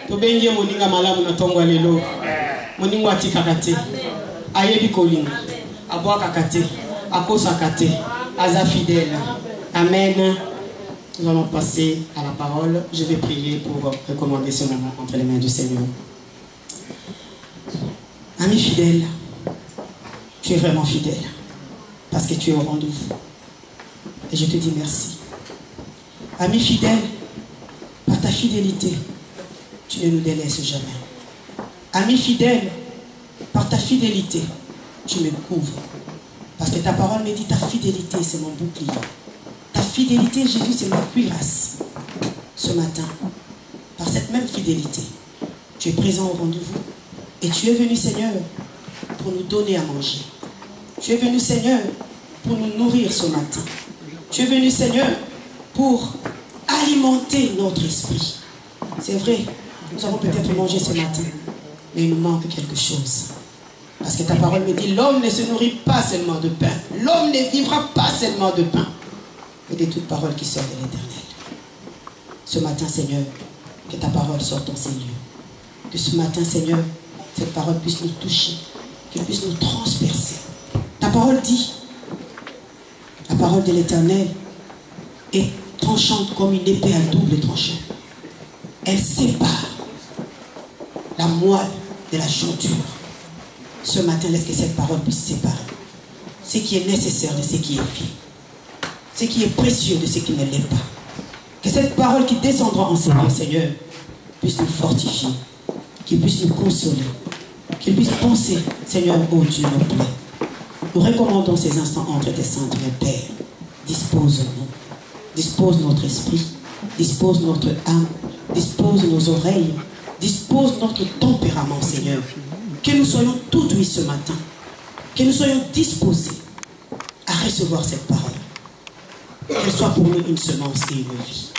Tobengie moninga malamu na tongo lelo. Moninga atika kate. Ayebi kolinga. Aboa kakate. Akosa kate. Aza fidèle. Amen. Nous allons passer à la parole. Je vais prier pour recommander ce moment entre les mains du Seigneur. Ami fidèle, tu es vraiment fidèle parce que tu es au rendez-vous. Et je te dis merci. Ami fidèle, par ta fidélité, tu ne nous délaisses jamais. Ami fidèle, par ta fidélité, tu me couvres. Parce que ta parole me dit ta fidélité, c'est mon bouclier. Ta fidélité, Jésus, c'est ma cuirasse. Ce matin, par cette même fidélité, tu es présent au rendez-vous. Et tu es venu, Seigneur, pour nous donner à manger. Tu es venu, Seigneur, pour nous nourrir ce matin. Tu es venu, Seigneur, pour alimenter notre esprit. C'est vrai, nous avons peut-être mangé ce matin, mais il nous manque quelque chose. Parce que ta parole me dit, l'homme ne se nourrit pas seulement de pain. L'homme ne vivra pas seulement de pain, mais de toute parole qui sort de l'Éternel. Ce matin, Seigneur, que ta parole sorte dans ces lieux. Que ce matin, Seigneur, cette parole puisse nous toucher, qu'elle puisse nous transpercer. Ta parole dit, la parole de l'Éternel est tranchante comme une épée à double tranchant. Elle sépare la moelle de la jointure. Ce matin, laisse que cette parole puisse séparer ce qui est nécessaire de ce qui est vil, ce qui est précieux de ce qui ne l'est pas. Que cette parole qui descendra en Seigneur, Seigneur, puisse nous fortifier, qu'il puisse nous consoler, qu'il puisse penser, Seigneur, oh Dieu, nos plaies. Nous recommandons ces instants entre tes saintes mains, Père. Dispose-nous, dispose notre esprit, dispose notre âme, dispose nos oreilles, dispose notre tempérament, Seigneur. Que nous soyons tout ouïs ce matin, que nous soyons disposés à recevoir cette parole. Qu'elle soit pour nous une semence et une vie.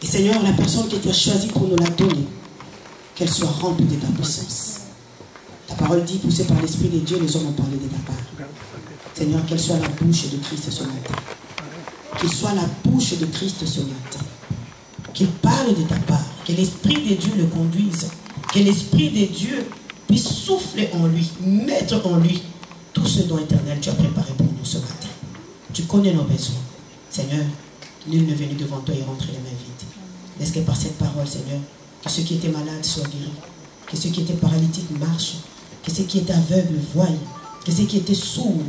Et Seigneur, la personne que tu as choisie pour nous la donner, qu'elle soit remplie de ta puissance. Ta parole dit, poussée par l'Esprit de Dieu, les hommes ont parlé de ta part. Seigneur, qu'elle soit la bouche de Christ ce matin. Qu'il soit la bouche de Christ ce matin. Qu'il parle de ta part. Que l'Esprit de Dieu le conduise. Que l'Esprit de Dieu puisse souffler en lui, mettre en lui tout ce dont éternel tu as préparé pour nous ce matin. Tu connais nos besoins. Seigneur, nul ne venu devant toi et rentrer les mains vides. Laisse que par cette parole, Seigneur, que ceux qui étaient malades soient guéris. Que ceux qui étaient paralytiques marchent. Que ceux qui étaient aveugles voient. Que ceux qui étaient sourds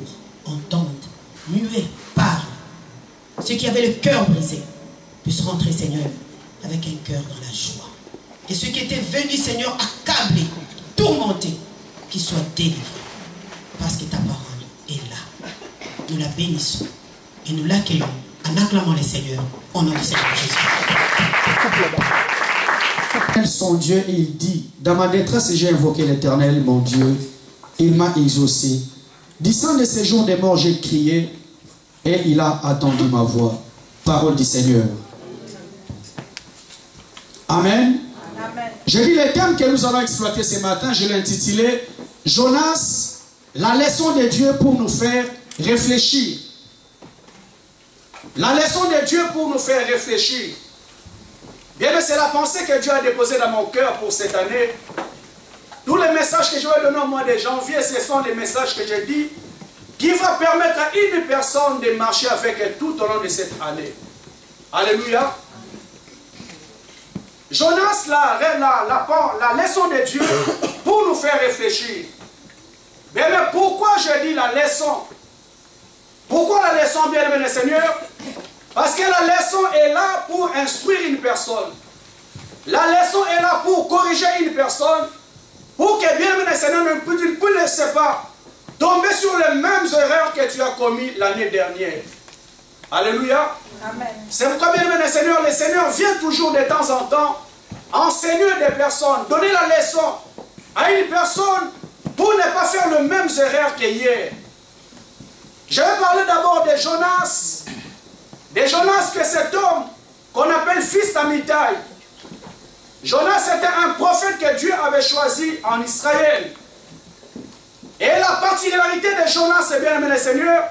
entendent. Muets parlent. Ceux qui avaient le cœur brisé puissent rentrer, Seigneur, avec un cœur dans la joie. Que ceux qui étaient venus, Seigneur, accablés, tourmentés, qu'ils soient délivrés. Parce que ta parole est là. Nous la bénissons et nous l'accueillons en acclamant les Seigneurs au nom du Seigneur Jésus. Son Dieu, et il dit, dans ma détresse j'ai invoqué l'Éternel, mon Dieu, il m'a exaucé. Disant de ces jours des morts, j'ai crié, et il a attendu ma voix. Parole du Seigneur. Amen. Amen. Je lis le thème que nous allons exploiter ce matin, je l'ai intitulé Jonas, la leçon de Dieu pour nous faire réfléchir. La leçon de Dieu pour nous faire réfléchir. Bien, c'est la pensée que Dieu a déposée dans mon cœur pour cette année. Tous les messages que je vais donner au mois de janvier, ce sont des messages que j'ai dit qui vont permettre à une personne de marcher avec elle tout au long de cette année. Alléluia. Jonas, la leçon de Dieu pour nous faire réfléchir. Bien, mais pourquoi je dis la leçon? Pourquoi la leçon, bien aimé le Seigneur? Parce que la leçon est là pour instruire une personne. La leçon est là pour corriger une personne. Pour que, bien aimé le Seigneur, ne puisse pas tomber sur les mêmes erreurs que tu as commises l'année dernière. Alléluia. Amen. C'est pourquoi, bien aimé le Seigneur vient toujours de temps en temps enseigner des personnes, donner la leçon à une personne pour ne pas faire les mêmes erreurs qu'hier. Je vais parler d'abord de Jonas. De Jonas, que cet homme qu'on appelle fils d'Amitai. Jonas était un prophète que Dieu avait choisi en Israël. Et la particularité de Jonas, c'est bien aimé le Seigneur,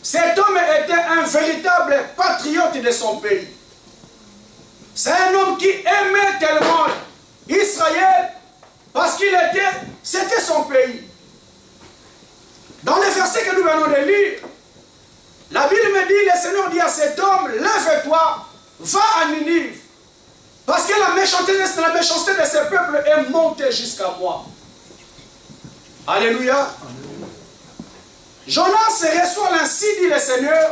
cet homme était un véritable patriote de son pays. C'est un homme qui aimait tellement Israël parce qu'il était, c'était son pays. Dans les versets que nous venons de lire, la Bible me dit, le Seigneur dit à cet homme, lève-toi, va à Ninive, parce que la méchanceté de ce peuple est montée jusqu'à moi. Alléluia. Jonas reçoit l'ainsi, dit le Seigneur,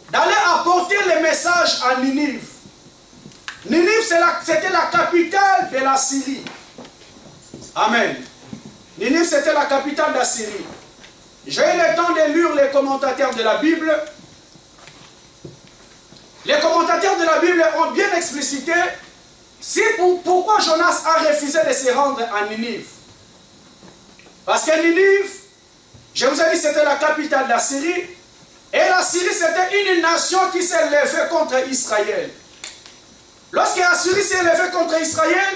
d'aller apporter le message à Ninive. Ninive, c'était la capitale de la Syrie. Amen. Ninive, c'était la capitale de la Syrie. J'ai eu le temps de lire les commentateurs de la Bible. Les commentateurs de la Bible ont bien explicité pourquoi Jonas a refusé de se rendre à Ninive. Parce que Ninive, je vous ai dit, c'était la capitale de la Syrie. Et la Syrie, c'était une nation qui s'est levée contre Israël. Lorsque la Syrie s'est levée contre Israël,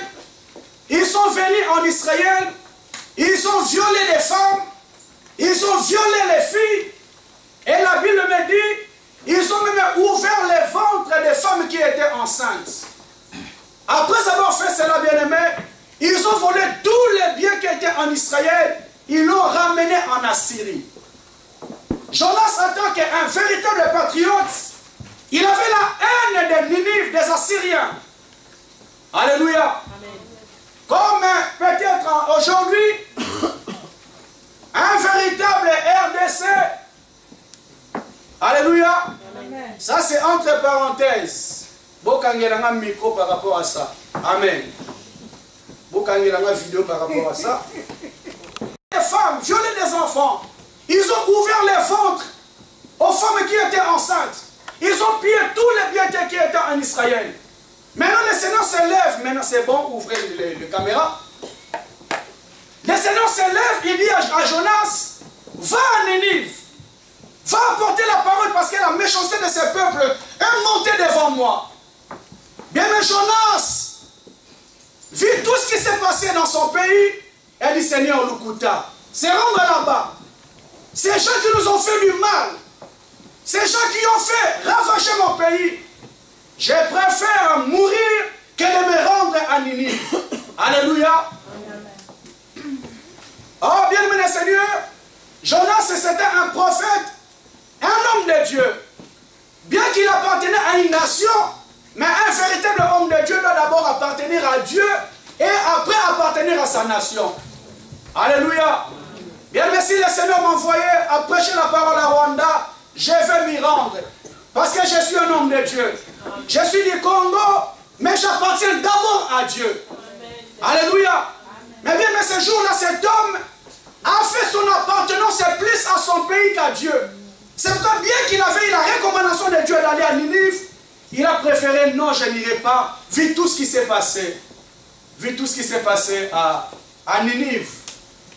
ils sont venus en Israël, ils ont violé les femmes, ils ont violé les filles. Et la Bible me dit, ils ont même ouvert les ventres des femmes qui étaient enceintes. Après avoir fait cela, bien-aimés, ils ont volé tous les biens qui étaient en Israël, ils l'ont ramené en Assyrie. Jonas, en tant qu'un véritable patriote, il avait la haine des Ninive, des Assyriens. Alléluia. Amen. Comme peut-être aujourd'hui, un véritable RDC. Alléluia. Amen. Ça c'est entre parenthèses. Bokangelanga micro par rapport à ça. Amen. Bokangelanga vidéo par rapport à ça. Les femmes, violer les enfants. Ils ont ouvert les ventres aux femmes qui étaient enceintes. Ils ont pillé tous les biens qui étaient en Israël. Maintenant, le Seigneur se lève. Maintenant, c'est bon, ouvrez les caméras. Le Seigneur se lève, il dit à Jonas, va à Ninive. Va apporter la parole parce que la méchanceté de ce peuple est montée devant moi. Bien, mais Jonas vit tout ce qui s'est passé dans son pays. Et dit, Seigneur, Lukuta, c'est rendre là-bas. Ces gens qui nous ont fait du mal, ces gens qui ont fait ravager mon pays, je préfère mourir que de me rendre à Ninive. Alléluia. Oh, bien-aimé Seigneur, Jonas, c'était un prophète, un homme de Dieu. Bien qu'il appartenait à une nation, mais un véritable homme de Dieu doit d'abord appartenir à Dieu et après appartenir à sa nation. Alléluia. Bien, mais si le Seigneur m'envoyait à prêcher la parole à Rwanda, je vais m'y rendre. Parce que je suis un homme de Dieu. Je suis du Congo, mais j'appartiens d'abord à Dieu. Amen. Alléluia. Amen. Mais bien, mais ce jour-là, cet homme a fait son appartenance plus à son pays qu'à Dieu. C'est pourquoi bien qu'il avait eu la recommandation de Dieu d'aller à Ninive, il a préféré, non, je n'irai pas, vu tout ce qui s'est passé. Vu tout ce qui s'est passé à Ninive.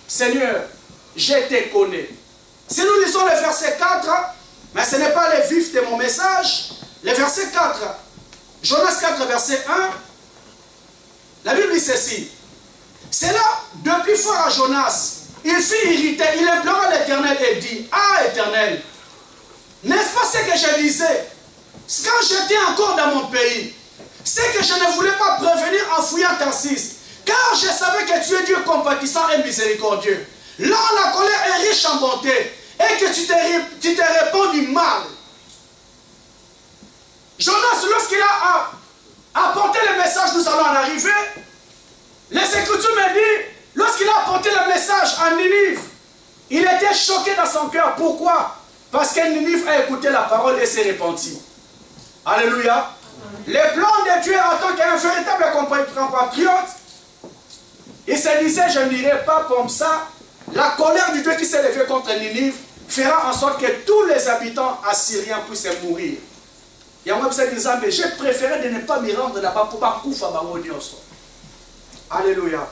Seigneur, je te connais. Si nous lisons le verset 4, mais ce n'est pas le vif de mon message, le verset 4, Jonas 4, verset 1, la Bible dit ceci. C'est là, depuis fort à Jonas, il fut irrité, il implora l'Éternel et dit, ah Éternel, n'est-ce pas ce que je disais quand j'étais encore dans mon pays? C'est que je ne voulais pas prévenir en fouillant Tarsis, car je savais que tu es Dieu compatissant et miséricordieux. Là, la colère est riche en bonté, et que tu te répands du mal. Jonas, lorsqu'il a apporté le message, nous allons en arriver, les Écritures me disent, lorsqu'il a apporté le message à Ninive, il était choqué dans son cœur. Pourquoi? Parce que Ninive a écouté la parole et s'est repenti. Alléluia. Les plans de Dieu en tant qu'un véritable compatriote, il se disait, je n'irai pas comme ça. La colère du Dieu qui s'est levé contre Ninive fera en sorte que tous les habitants assyriens puissent mourir. Et on va se dire, mais j'ai préféré de ne pas m'y rendre là-bas pour pas couper à Baronioso. Alléluia.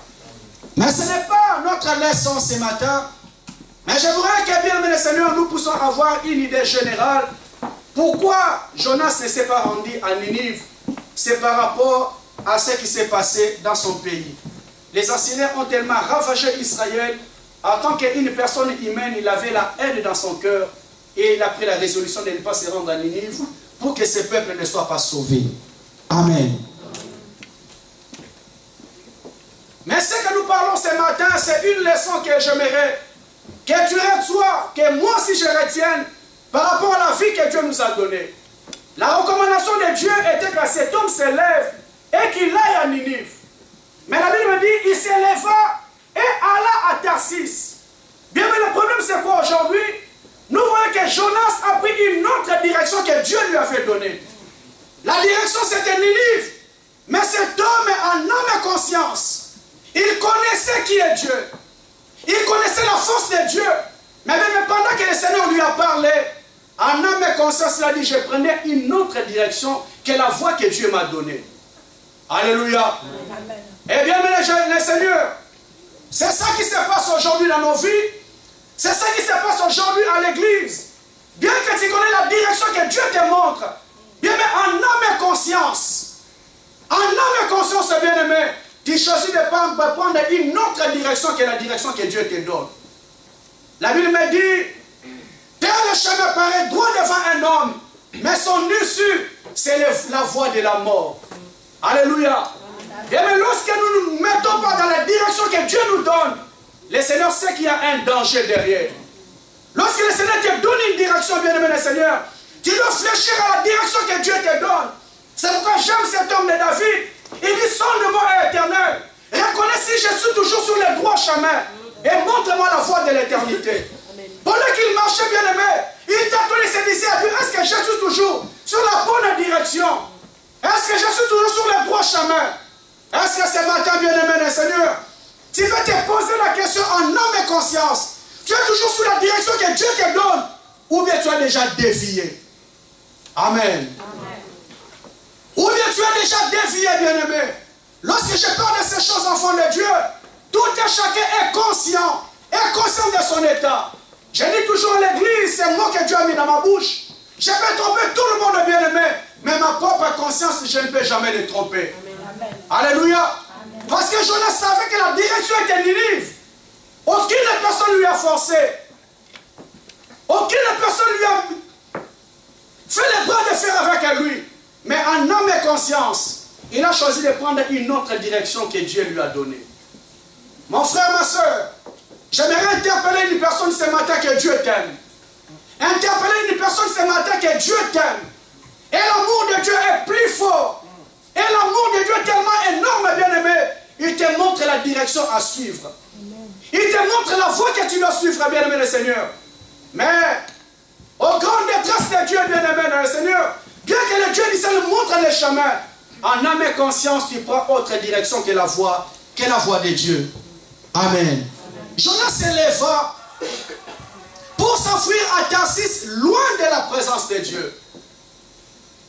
Mais ce n'est pas notre leçon ce matin. Mais j'aimerais que bien, mes Seigneur, nous puissions avoir une idée générale. Pourquoi Jonas ne s'est pas rendu à Ninive? C'est par rapport à ce qui s'est passé dans son pays. Les Assyriens ont tellement ravagé Israël. En tant qu'une personne humaine, il avait la haine dans son cœur. Et il a pris la résolution de ne pas se rendre à Ninive pour que ce peuple ne soit pas sauvé. Amen. Mais ce que nous parlons ce matin, c'est une leçon que j'aimerais que tu reçois, que moi aussi je retienne par rapport à la vie que Dieu nous a donnée. La recommandation de Dieu était que cet homme se lève et qu'il aille à Ninive. Mais la Bible me dit, il se leva et alla à Tarsis. Bien, mais le problème c'est quoi aujourd'hui? Nous voyons que Jonas a pris une autre direction que Dieu lui avait donnée. La direction c'était Ninive. Mais cet homme en âme et conscience, il connaissait qui est Dieu. Il connaissait la force de Dieu. Mais même pendant que le Seigneur lui a parlé, en âme et conscience, il a dit, je prenais une autre direction que la voie que Dieu m'a donnée. Alléluia. Amen. Eh bien, les Seigneurs, c'est ça qui se passe aujourd'hui dans nos vies. C'est ça qui se passe aujourd'hui à l'église. Bien que tu connais la direction que Dieu te montre, bien mais en âme et conscience, bien aimé, tu choisis de prendre une autre direction que la direction que Dieu te donne. La Bible me dit, tel le chemin paraît droit devant un homme, mais son issue, c'est la voie de la mort. Alléluia. Bien mais lorsque nous ne nous mettons pas dans la direction que Dieu nous donne, le Seigneur sait qu'il y a un danger derrière. Lorsque le Seigneur te donne une direction, bien aimé le Seigneur, tu dois fléchir à la direction que Dieu te donne. C'est pourquoi j'aime cet homme de David. Il dit, sonde-moi éternel. Reconnais si je suis toujours sur le droit chemin. Et montre-moi la voie de l'éternité. Pendant qu'il marchait, bien aimé, il t'a donné ses disciples. Est-ce que je suis toujours sur la bonne direction? Est-ce que je suis toujours sur le droit chemin? Est-ce que ce matin, bien aimé le Seigneur, tu vas te poser la question en âme et conscience? Tu es toujours sur la direction que Dieu te donne? Ou bien tu as déjà dévié? Amen. Ou bien tu as déjà dévié, bien-aimé. Lorsque je parle de ces choses, enfants de Dieu, tout et chacun est conscient de son état. Je dis toujours à l'église, c'est moi que Dieu a mis dans ma bouche. Je peux tromper tout le monde, bien-aimé, mais ma propre conscience, je ne peux jamais le tromper. Amen. Alléluia. Amen. Parce que Jonas savait que la direction était Ninive. Aucune personne lui a forcé. Aucune personne lui a fait les bras de fer avec lui. Mais en âme et conscience, il a choisi de prendre une autre direction que Dieu lui a donnée. Mon frère, ma soeur, j'aimerais interpeller une personne ce matin que Dieu t'aime. Interpeller une personne ce matin que Dieu t'aime. Et l'amour de Dieu est plus fort. Et l'amour de Dieu est tellement énorme, bien-aimé. Il te montre la direction à suivre. Il te montre la voie que tu dois suivre, bien-aimé le Seigneur. Mais, au grand détresse de Dieu, bien-aimé le Seigneur, bien que le Dieu nous montre le chemin, en âme et conscience, tu prends autre direction que la voie de Dieu. Amen. Jonas se leva pour s'enfuir à Tarsis, loin de la présence de Dieu.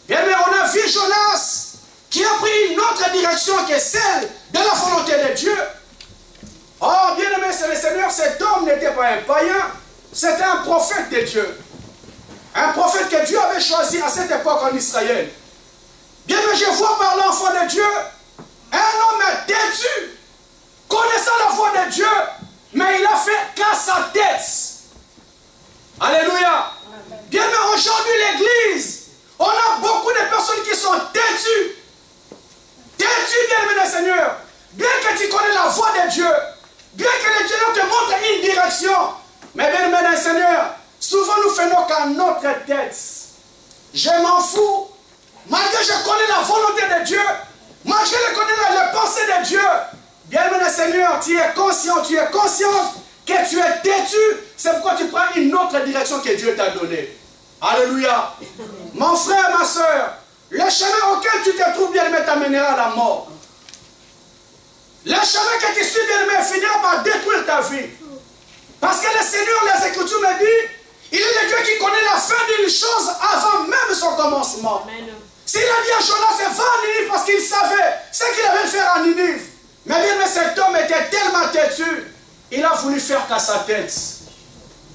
Bien, mais on a vu Jonas qui a pris une autre direction que celle de la volonté de Dieu. Oh, bien aimé, c'est le Seigneur, cet homme n'était pas un païen, c'était un prophète de Dieu. Un prophète que Dieu avait choisi à cette époque en Israël. Bien que je vois par l'enfant de Dieu, un homme têtu, connaissant la voix de Dieu, mais il a fait qu'à sa tête. Alléluia. Bien que aujourd'hui l'église, on a beaucoup de personnes qui sont têtues. Têtues, bien aimé le Seigneur. Bien que tu connais la voix de Dieu, bien que le Seigneur te montre une direction, mais bien aimé le Seigneur, souvent nous faisons qu'à notre tête. Je m'en fous. Malgré que je connais la volonté de Dieu, malgré que je connais les pensées de Dieu, bien aimé le Seigneur, tu es conscient que tu es têtu, c'est pourquoi tu prends une autre direction que Dieu t'a donnée. Alléluia. Mon frère, ma soeur, le chemin auquel tu te trouves, bien aimé, t'amènera à la mort. Le chemin que tu suis, bien aimé, finira par détruire ta vie. Parce que le Seigneur, les Écritures me dit, il est le Dieu qui connaît la fin d'une chose avant même son commencement. S'il a dit à Jonas, c'est va à Ninive parce qu'il savait ce qu'il avait fait à Ninive. Mais bien, cet homme était tellement têtu, il a voulu faire qu'à sa tête.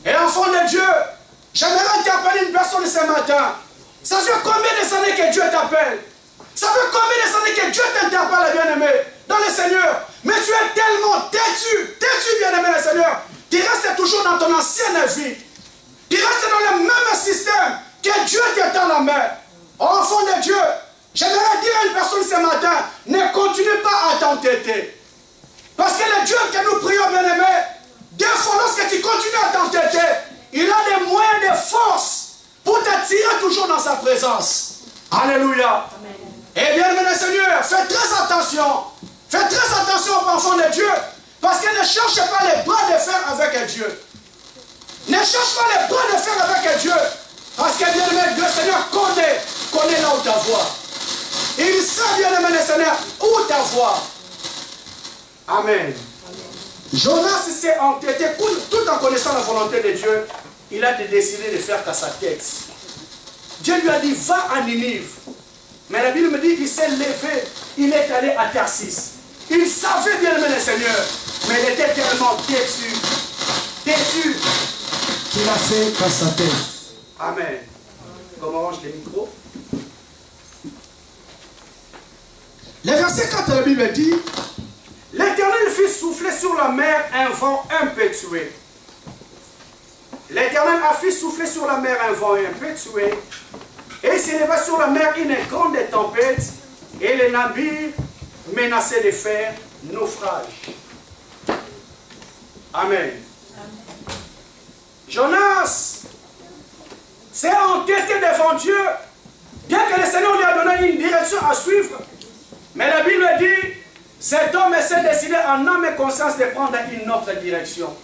Et enfant de Dieu, j'aimerais interpeller une personne ce matin. Ça fait combien de années que Dieu t'appelle? Ça fait combien de années que Dieu t'interpelle, bien-aimé, dans le Seigneur? Mais tu es tellement têtu, bien-aimé, le Seigneur. Tu restes toujours dans ton ancienne vie. Tu restes dans le même système que Dieu te tend la main. Oh, enfant de Dieu, j'aimerais dire à une personne ce matin, ne continue pas à t'entêter. Parce que le le Dieu que nous prions, bien-aimé, des fois, lorsque tu continues à t'entêter, il a des moyens, des forces pour t'attirer toujours dans sa présence. Alléluia. Amen. Et bien, mes Seigneur, faites très attention. Faites très attention aux enfants de Dieu. Parce que ne cherchez pas les bras de fer avec Dieu. Ne cherche pas les bras de fer avec Dieu. Parce que bien aimé, Dieu Seigneur connaît là où ta voix. Il sait bien aimé Seigneur où ta voix. Amen. Jonas s'est entêté tout en connaissant la volonté de Dieu. Il a décidé de faire qu'à sa tête. Dieu lui a dit, va à Ninive. Mais la Bible me dit qu'il s'est levé, il est allé à Tarsis. Il savait bien aimer le Seigneur, mais il était tellement têtu. Têtu. Qu'il a fait qu'à sa tête. Amen. Comment range les micros? Le verset 4 de la Bible dit, l'Éternel fit souffler sur la mer un vent impétueux. L'Éternel a fait souffler sur la mer un vent impétueux, et il s'éleva sur la mer une grande tempête, et les navires menaçaient de faire naufrage. Amen. Jonas s'est entêté devant Dieu, bien que le Seigneur lui a donné une direction à suivre. Mais la Bible dit, cet homme s'est décidé en âme et conscience de prendre une autre direction.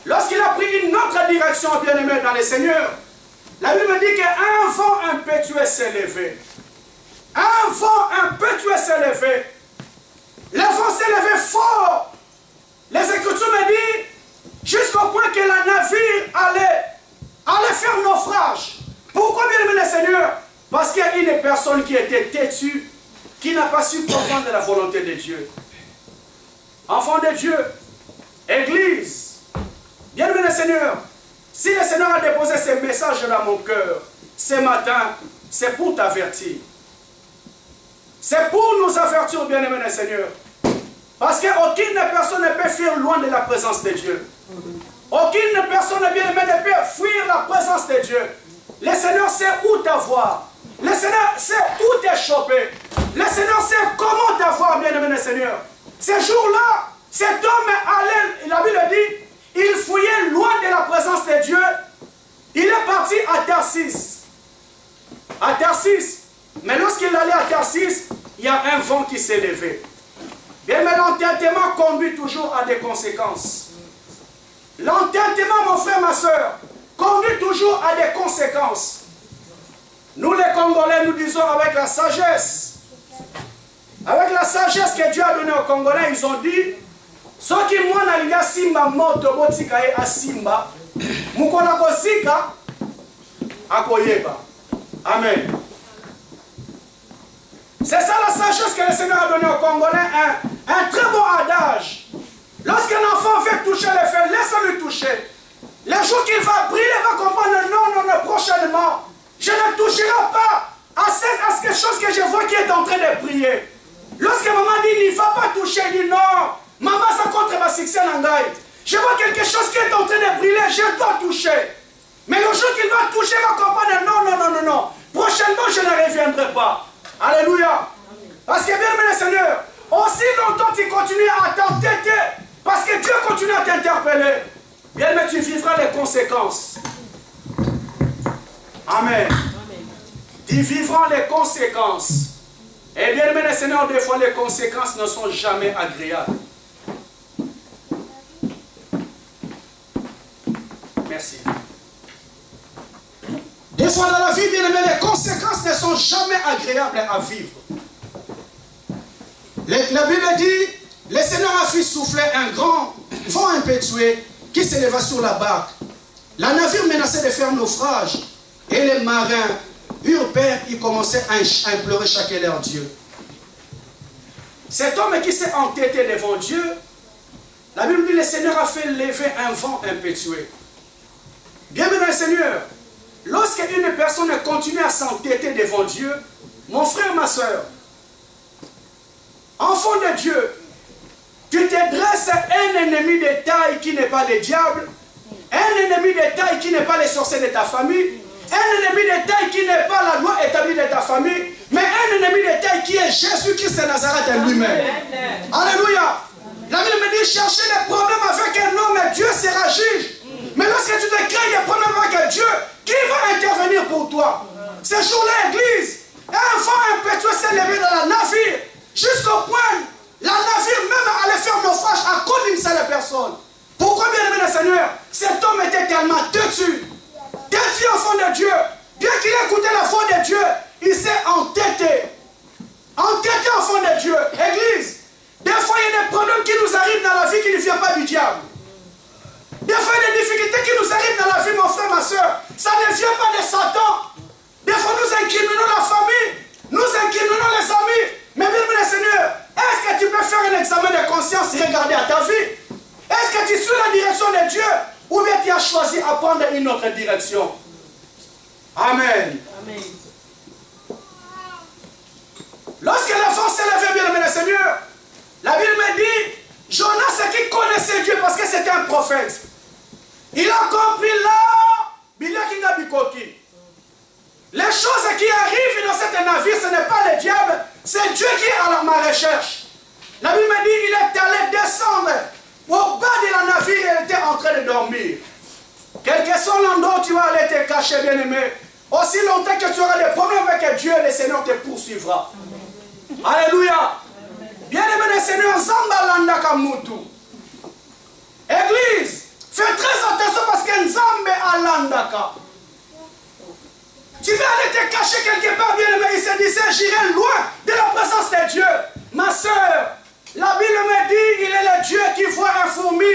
Lorsqu'il a pris une autre direction, bien-aimé dans le Seigneur, la Bible dit qu'un vent impétueux s'est levé. Un vent impétueux s'est levé. Le vent s'est levé fort. Les Écritures me disent, jusqu'au point que la navire allait faire naufrage. Pourquoi, bien-aimé le Seigneur? Parce qu'il y a une personne qui était têtue, qui n'a pas su comprendre la volonté de Dieu. Enfant de Dieu, Église, bien-aimé le Seigneur, si le Seigneur a déposé ce message dans mon cœur, ce matin, c'est pour t'avertir. C'est pour nous avertir, bien-aimé le Seigneur. Parce qu'aucune personne ne peut fuir loin de la présence de Dieu. Aucune personne, bien-aimé, ne peut fuir la présence de Dieu. Le Seigneur sait où t'avoir. Le Seigneur sait où t'es chopé. Le Seigneur sait comment t'avoir, bien-aimé le Seigneur. Ce jour-là, cet homme allait, la Bible dit, il fouillait loin de la présence de Dieu. Il est parti à Tarsis. À Tarsis. Mais lorsqu'il allait à Tarsis, il y a un vent qui s'est levé. Bien, mais l'entêtement conduit toujours à des conséquences. L'entêtement, mon frère, ma soeur, conduit toujours à des conséquences. Nous, les Congolais, nous disons avec la sagesse. Avec la sagesse que Dieu a donnée aux Congolais, ils ont dit, ce qui moi n'allia simba moto botika e asimba, mukona kosika akoyeba. Amen. C'est ça la sagesse que le Seigneur a donnée aux Congolais, un très bon adage. Lorsqu'un enfant veut toucher le feu, laisse-le toucher. Le jour qu'il va briller, il va comprendre, non, prochainement, je ne toucherai pas à quelque chose que je vois qui est en train de briller. Lorsque maman dit, il ne va pas toucher, il dit non, maman, ça contre ma succès nangai. Je vois quelque chose qui est en train de briller, je dois toucher. Mais le jour qu'il va toucher, il va comprendre, non. Prochainement, je ne reviendrai pas. Alléluia. Parce que bien aimé le Seigneur, aussi longtemps tu continues à t'entêter, parce que Dieu continue à t'interpeller, bien aimé, tu vivras les conséquences. Amen. Tu vivras les conséquences. Et bien aimé le Seigneur, des fois les conséquences ne sont jamais agréables. Merci. Des fois dans la vie, bien aimé, les conséquences ne sont jamais agréables à vivre. La Bible dit, le Seigneur a fait souffler un grand vent impétueux qui s'éleva sur la barque. La navire menaçait de faire naufrage et les marins eurent peur, ils commençaient à implorer chacun leur Dieu. Cet homme qui s'est entêté devant Dieu, la Bible dit, le Seigneur a fait lever un vent impétueux. Bien aimé le Seigneur, lorsqu'une personne continue à s'entêter devant Dieu, mon frère, ma soeur, enfant de Dieu, tu te dresses un ennemi de taille qui n'est pas le diable, un ennemi de taille qui n'est pas les sorciers de ta famille, un ennemi de taille qui n'est pas la loi établie de ta famille, mais un ennemi de taille qui est Jésus-Christ de Nazareth lui-même. Alléluia. La Bible me dit, chercher des problèmes avec un homme et Dieu sera juge. Mais lorsque tu te crées des problèmes avec Dieu, qui va intervenir pour toi? Ce jour-là, l'église, un vent impétueux s'est levé dans la navire, jusqu'au point, la navire même allait faire naufrage à cause d'une seule personne. Pourquoi, bien aimé le Seigneur? Cet homme était tellement têtu au fond de Dieu. Bien qu'il ait écouté la voix de Dieu, il s'est entêté au fond de Dieu. Église, des fois il y a des problèmes qui nous arrivent dans la vie qui ne viennent pas du diable. Des fois il y a des difficultés qui nous arrivent dans la vie, mon frère, ma soeur. Ça ne vient pas de Satan. Des fois nous incriminons la famille, nous incriminons les amis. Mais bien aimé le Seigneur, est-ce que tu peux faire un examen de conscience et regarder à ta vie? Est-ce que tu suis la direction de Dieu ou bien tu as choisi à prendre une autre direction? Amen. Amen. Lorsque le vent s'est levé, bien aimé le Seigneur, la Bible me dit, Jonas, c'est qui connaissait Dieu parce que c'était un prophète. Il a compris là, les choses qui arrivent dans cette navire, ce n'est pas le diable, c'est Dieu qui est à ma recherche. La Bible me dit, il est allé descendre au bas de la navire et il était en train de dormir. Quel que soit l'endroit où tu vas aller te cacher, bien-aimé, aussi longtemps que tu auras des problèmes avec Dieu, le Seigneur te poursuivra. Alléluia. Bien-aimé le Seigneur, Zambalanda Kamutu. Église, fais très attention parce que Nzambe Alandaka. Tu vas aller te cacher quelque part, bien-aimé. Il se disait, j'irai loin de la présence de Dieu. Ma soeur, la Bible me dit, il est le Dieu qui voit un fourmi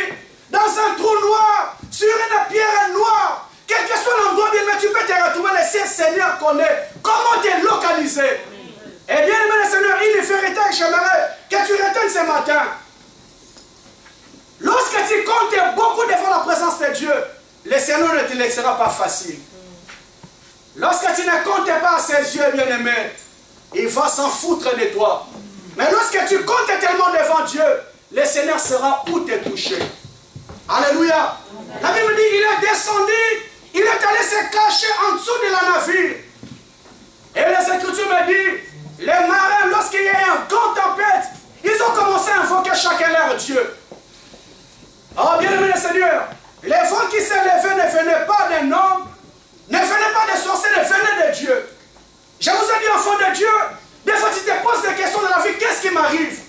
dans un trou noir, sur une pierre noire. Quel que soit l'endroit, bien-aimé, tu peux te retrouver. Le Seigneur connaît comment te localiser. Et bien aimé le Seigneur, il est vérité, j'aimerais que tu retiennes ce matin. Lorsque tu comptes beaucoup devant la présence de Dieu, le Seigneur ne te laissera pas facile. Lorsque tu ne comptes pas à ses yeux, bien aimé, il va s'en foutre de toi. Mais lorsque tu comptes tellement devant Dieu, le Seigneur sera où te toucher. Alléluia. La Bible dit, il est descendu, il est allé se cacher en dessous de la navire. Et les Écritures me disent, les marins, lorsqu'il y a une grande tempête, ils ont commencé à invoquer chacun leur Dieu. Oh, bien aimé le Seigneur, les vents qui s'est levé ne venaient pas d'un homme, ne venaient pas des sorciers, ne venaient de Dieu. Je vous ai dit, enfant de Dieu, des fois tu te poses des questions dans la vie, qu'est-ce qui m'arrive?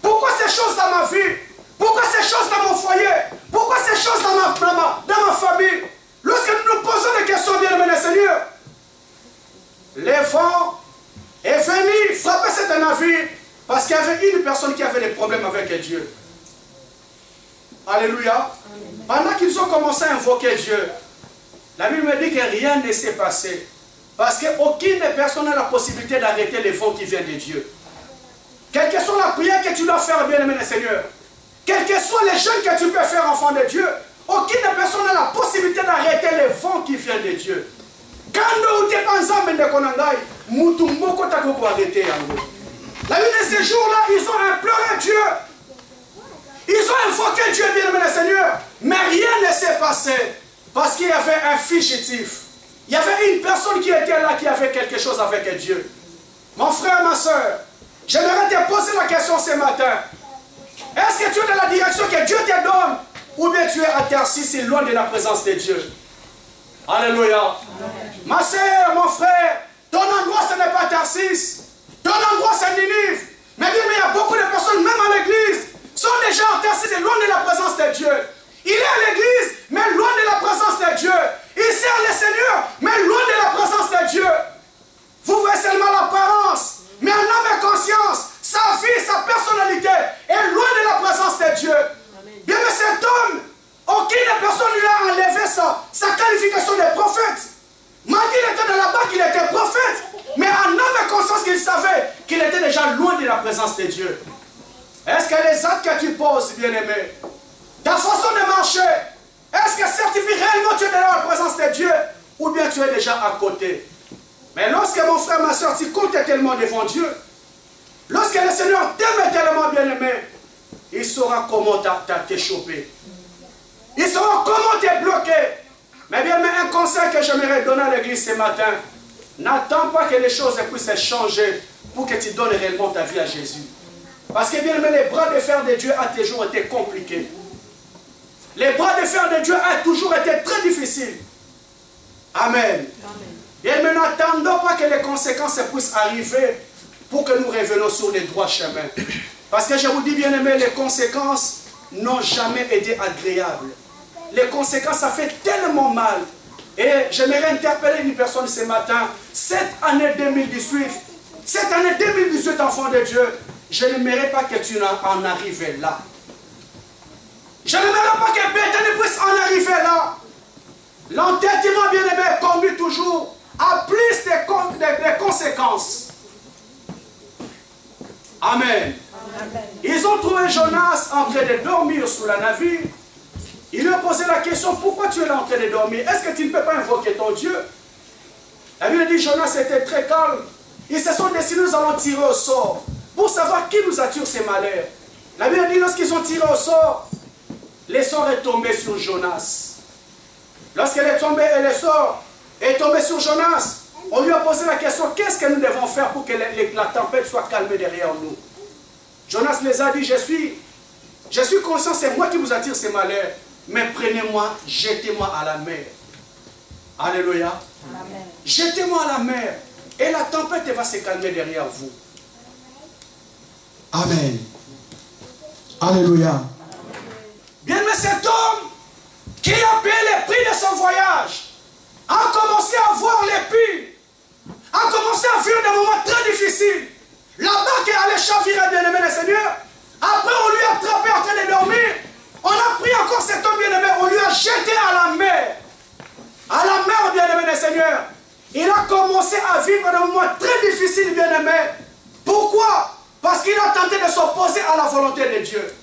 Pourquoi ces choses dans ma vie? Pourquoi ces choses dans mon foyer? Pourquoi ces choses dans ma famille? Lorsque nous nous posons des questions, bien aimé le Seigneur, les vents est venu frapper cet navire parce qu'il y avait une personne qui avait des problèmes avec Dieu. Alléluia. Pendant qu'ils ont commencé à invoquer Dieu, la Bible me dit que rien ne s'est passé. Parce qu'aucune personne n'a la possibilité d'arrêter les vents qui viennent de Dieu. Quelle que soit la prière que tu dois faire, bien aimé le Seigneur, quels que soient les jeûnes que tu peux faire, enfant de Dieu, aucune personne n'a la possibilité d'arrêter les vents qui viennent de Dieu. Quand nous sommes ensemble de Konangai, la vie de ces jours-là, ils ont imploré Dieu. Ils ont invoqué Dieu, bien-aimé le Seigneur. Mais rien ne s'est passé. Parce qu'il y avait un fugitif. Il y avait une personne qui était là, qui avait quelque chose avec Dieu. Mon frère, ma soeur, j'aimerais te poser la question ce matin. Est-ce que tu es dans la direction que Dieu te donne? Ou bien tu es à Tarsis, loin de la présence de Dieu? Alléluia. Ma soeur, mon frère, ton endroit ce n'est pas Tarsis. Ton endroit c'est Ninive. Mais bien, il y a beaucoup de personnes, même à l'église, sont déjà en Tarsis et loin de la présence de Dieu. Il est à l'église, mais loin de la présence de Dieu. Il sert le Seigneur, mais loin de la présence de Dieu. Vous voyez seulement l'apparence, mais en âme et conscience, sa vie, sa personnalité est loin de la présence de Dieu. Bien, mais cet homme, aucune personne lui a enlevé sa qualification de prophète. Malgré qu'il était dans la banque, il était prophète. Mais en âme et conscience qu'il savait qu'il était déjà loin de la présence de Dieu. Est-ce que les actes que tu poses, bien-aimé, ta façon de marcher, est-ce que certifie réellement que tu es dans la présence de Dieu ou bien tu es déjà à côté? Mais lorsque mon frère, ma soeur, tu comptes tellement devant Dieu, lorsque le Seigneur t'aime tellement, bien-aimé, il saura comment t'échapper. Il saura comment te bloquer. Mais bien, un conseil que j'aimerais donner à l'église ce matin, n'attends pas que les choses puissent changer pour que tu donnes réellement ta vie à Jésus. Parce que bien aimé, les bras de fer de Dieu ont toujours été compliqués. Les bras de fer de Dieu ont toujours été très difficiles. Amen. Et maintenant, n'attendons pas que les conséquences puissent arriver pour que nous revenions sur les droits chemins. Parce que je vous dis, bien aimé, les conséquences n'ont jamais été agréables. Les conséquences, ça fait tellement mal. Et j'aimerais interpeller une personne ce matin. Cette année 2018, enfant de Dieu, je n'aimerais pas que tu en arrives là. Je n'aimerais pas que Bethany puisse en arriver là. L'entêtement, bien aimé, conduit toujours à plus de conséquences. Amen. Ils ont trouvé Jonas en train de dormir sous la navire. Ils lui ont posé la question, pourquoi tu es là en train de dormir? Est-ce que tu ne peux pas invoquer ton Dieu? La Bible dit, Jonas était très calme. Ils se sont décidés, nous allons tirer au sort pour savoir qui nous attire ces malheurs. La Bible dit, lorsqu'ils ont tiré au sort, le sort est tombé sur Jonas. Lorsqu'elle est tombée et le sort est tombé sur Jonas, on lui a posé la question, qu'est-ce que nous devons faire pour que la tempête soit calmée derrière nous? Jonas les a dit, je suis conscient, c'est moi qui vous attire ces malheurs, mais prenez-moi, jetez-moi à la mer. Alléluia. Jetez-moi à la mer et la tempête va se calmer derrière vous. Amen. Alléluia. Bien, mais cet homme qui a payé le prix de son voyage a commencé à voir les pires, a commencé à vivre des moments très difficiles. La barque allait chavirer, bien aimé le Seigneur. Après, on lui a attrapé en train de dormir. On a pris encore cet homme bien aimé, on lui a jeté à la mer. À la mer, bien aimé le Seigneur. Il a commencé à vivre des moments très difficiles, bien aimé. Pourquoi? Parce qu'il a tenté de s'opposer à la volonté de Dieu.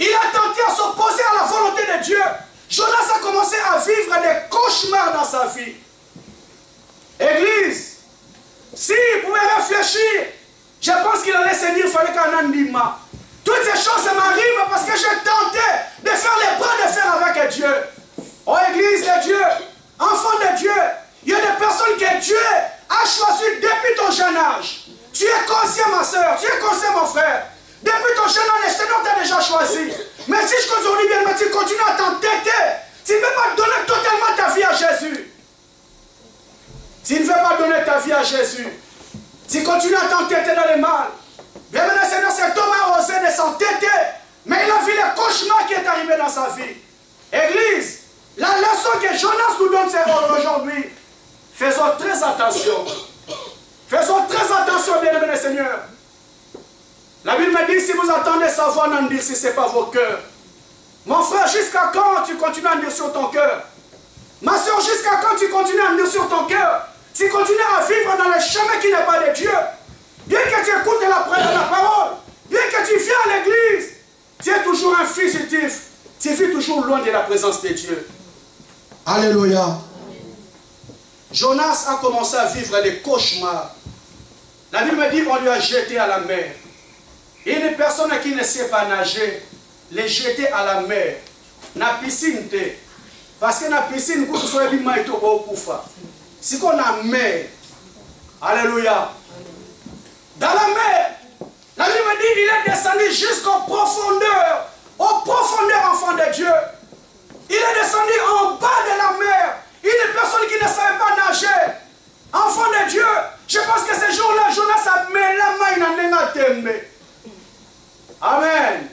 Il a tenté à s'opposer à la volonté de Dieu. Jonas a commencé à vivre des cauchemars dans sa vie. Église, si vous pouvez réfléchir, je pense qu'il allait se dire, il fallait qu'un anima. Toutes ces choses m'arrivent parce que j'ai tenté de faire les bras de fer avec Dieu. Oh Église de Dieu, enfant de Dieu, il y a des personnes que Dieu a choisies depuis ton jeune âge. Tu es conscient ma soeur, tu es conscient mon frère. Depuis ton jeune âge, le Seigneur t'a déjà choisi. Mais si aujourd'hui, bien, tu continues à t'entêter, tu ne veux pas donner totalement ta vie à Jésus. Tu ne veux pas donner ta vie à Jésus. Tu continues à t'entêter dans les mal. Bien, le Seigneur, cet homme a osé de s'entêter, mais il a vu les cauchemars qui est arrivé dans sa vie. Église, la leçon que Jonas nous donne aujourd'hui, faisons très attention. Faisons très attention, bien-aimés le Seigneur. La Bible me dit, si vous attendez sa voix, n'endurcissez pas vos cœurs. Mon frère, jusqu'à quand tu continues à endurcir ton cœur? Ma soeur, jusqu'à quand tu continues à endurcir ton cœur? Tu continues à vivre dans le chemin qui n'est pas de Dieu. Bien que tu écoutes la parole, bien que tu viens à l'église, tu es toujours un fugitif. Tu vis toujours loin de la présence de Dieu. Alléluia. Jonas a commencé à vivre les cauchemars. La Bible me dit qu'on lui a jeté à la mer. Et une personne qui ne sait pas nager, les jeter à la mer. Na piscine, parce que na piscine, quand tu sois bien maïto au koufa. Si qu'on a mer, alléluia. Dans la mer, la Bible me dit il est descendu jusqu'aux profondeurs, enfant de Dieu. Il est descendu en bas de la mer. Une personne qui ne savait pas nager, enfant de Dieu. Je pense que ce jour-là, Jonas a mis la main dans tembe. Amen.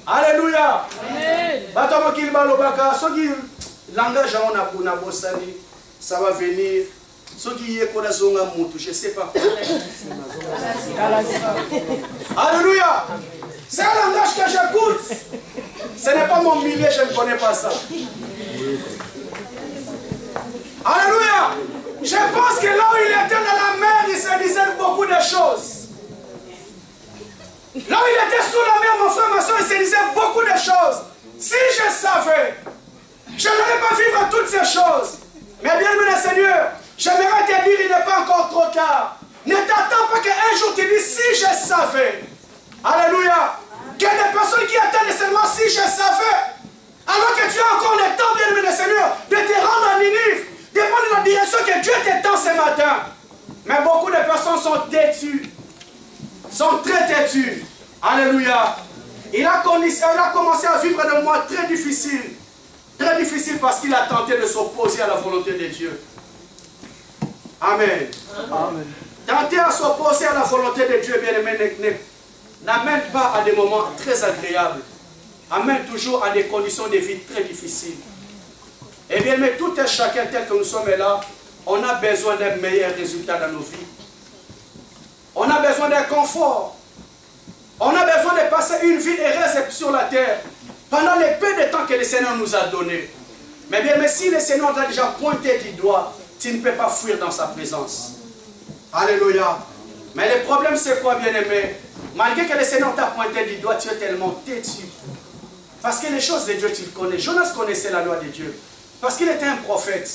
Alléluia. Amen. Langage on a bossani, ça va venir. Ceux qui y je ne sais pas. Alléluia. C'est un langage que j'écoute. Ce n'est pas mon milieu, je ne connais pas ça. Alléluia. Je pense que là où il était dans la mer, il se disait beaucoup de choses. Là où il était sous la mer, mon frère, ma soeur, il se disait beaucoup de choses. Si je savais, je n'allais pas vivre toutes ces choses. Mais bien aimé le Seigneur, j'aimerais te dire, il n'est pas encore trop tard. Ne t'attends pas qu'un jour tu dis si je savais. Alléluia. Qu'il y a des personnes qui attendent seulement si je savais. Alors que tu as encore le temps, bien aimé le Seigneur, de te rendre à Ninive, de prendre la direction que Dieu t'étend ce matin. Mais beaucoup de personnes sont têtues. sont très têtus. Alléluia. Il a commencé à vivre des mois très difficiles. Très difficiles parce qu'il a tenté de s'opposer à la volonté de Dieu. Amen. Amen. Tenter à s'opposer à la volonté de Dieu, bien aimé, n'amène pas à des moments très agréables. Amène toujours à des conditions de vie très difficiles. Et bien aimé, tout et chacun tel que nous sommes là, on a besoin d'un meilleur résultat dans nos vies. On a besoin d'un confort. On a besoin de passer une vie heureuse sur la terre pendant le peu de temps que le Seigneur nous a donné. Mais bien, mais si le Seigneur t'a déjà pointé du doigt, tu ne peux pas fuir dans sa présence. Alléluia. Mais le problème c'est quoi, bien aimé? Malgré que le Seigneur t'a pointé du doigt, tu es tellement têtu. Parce que les choses de Dieu, tu le connais. Jonas connaissait la loi de Dieu. Parce qu'il était un prophète.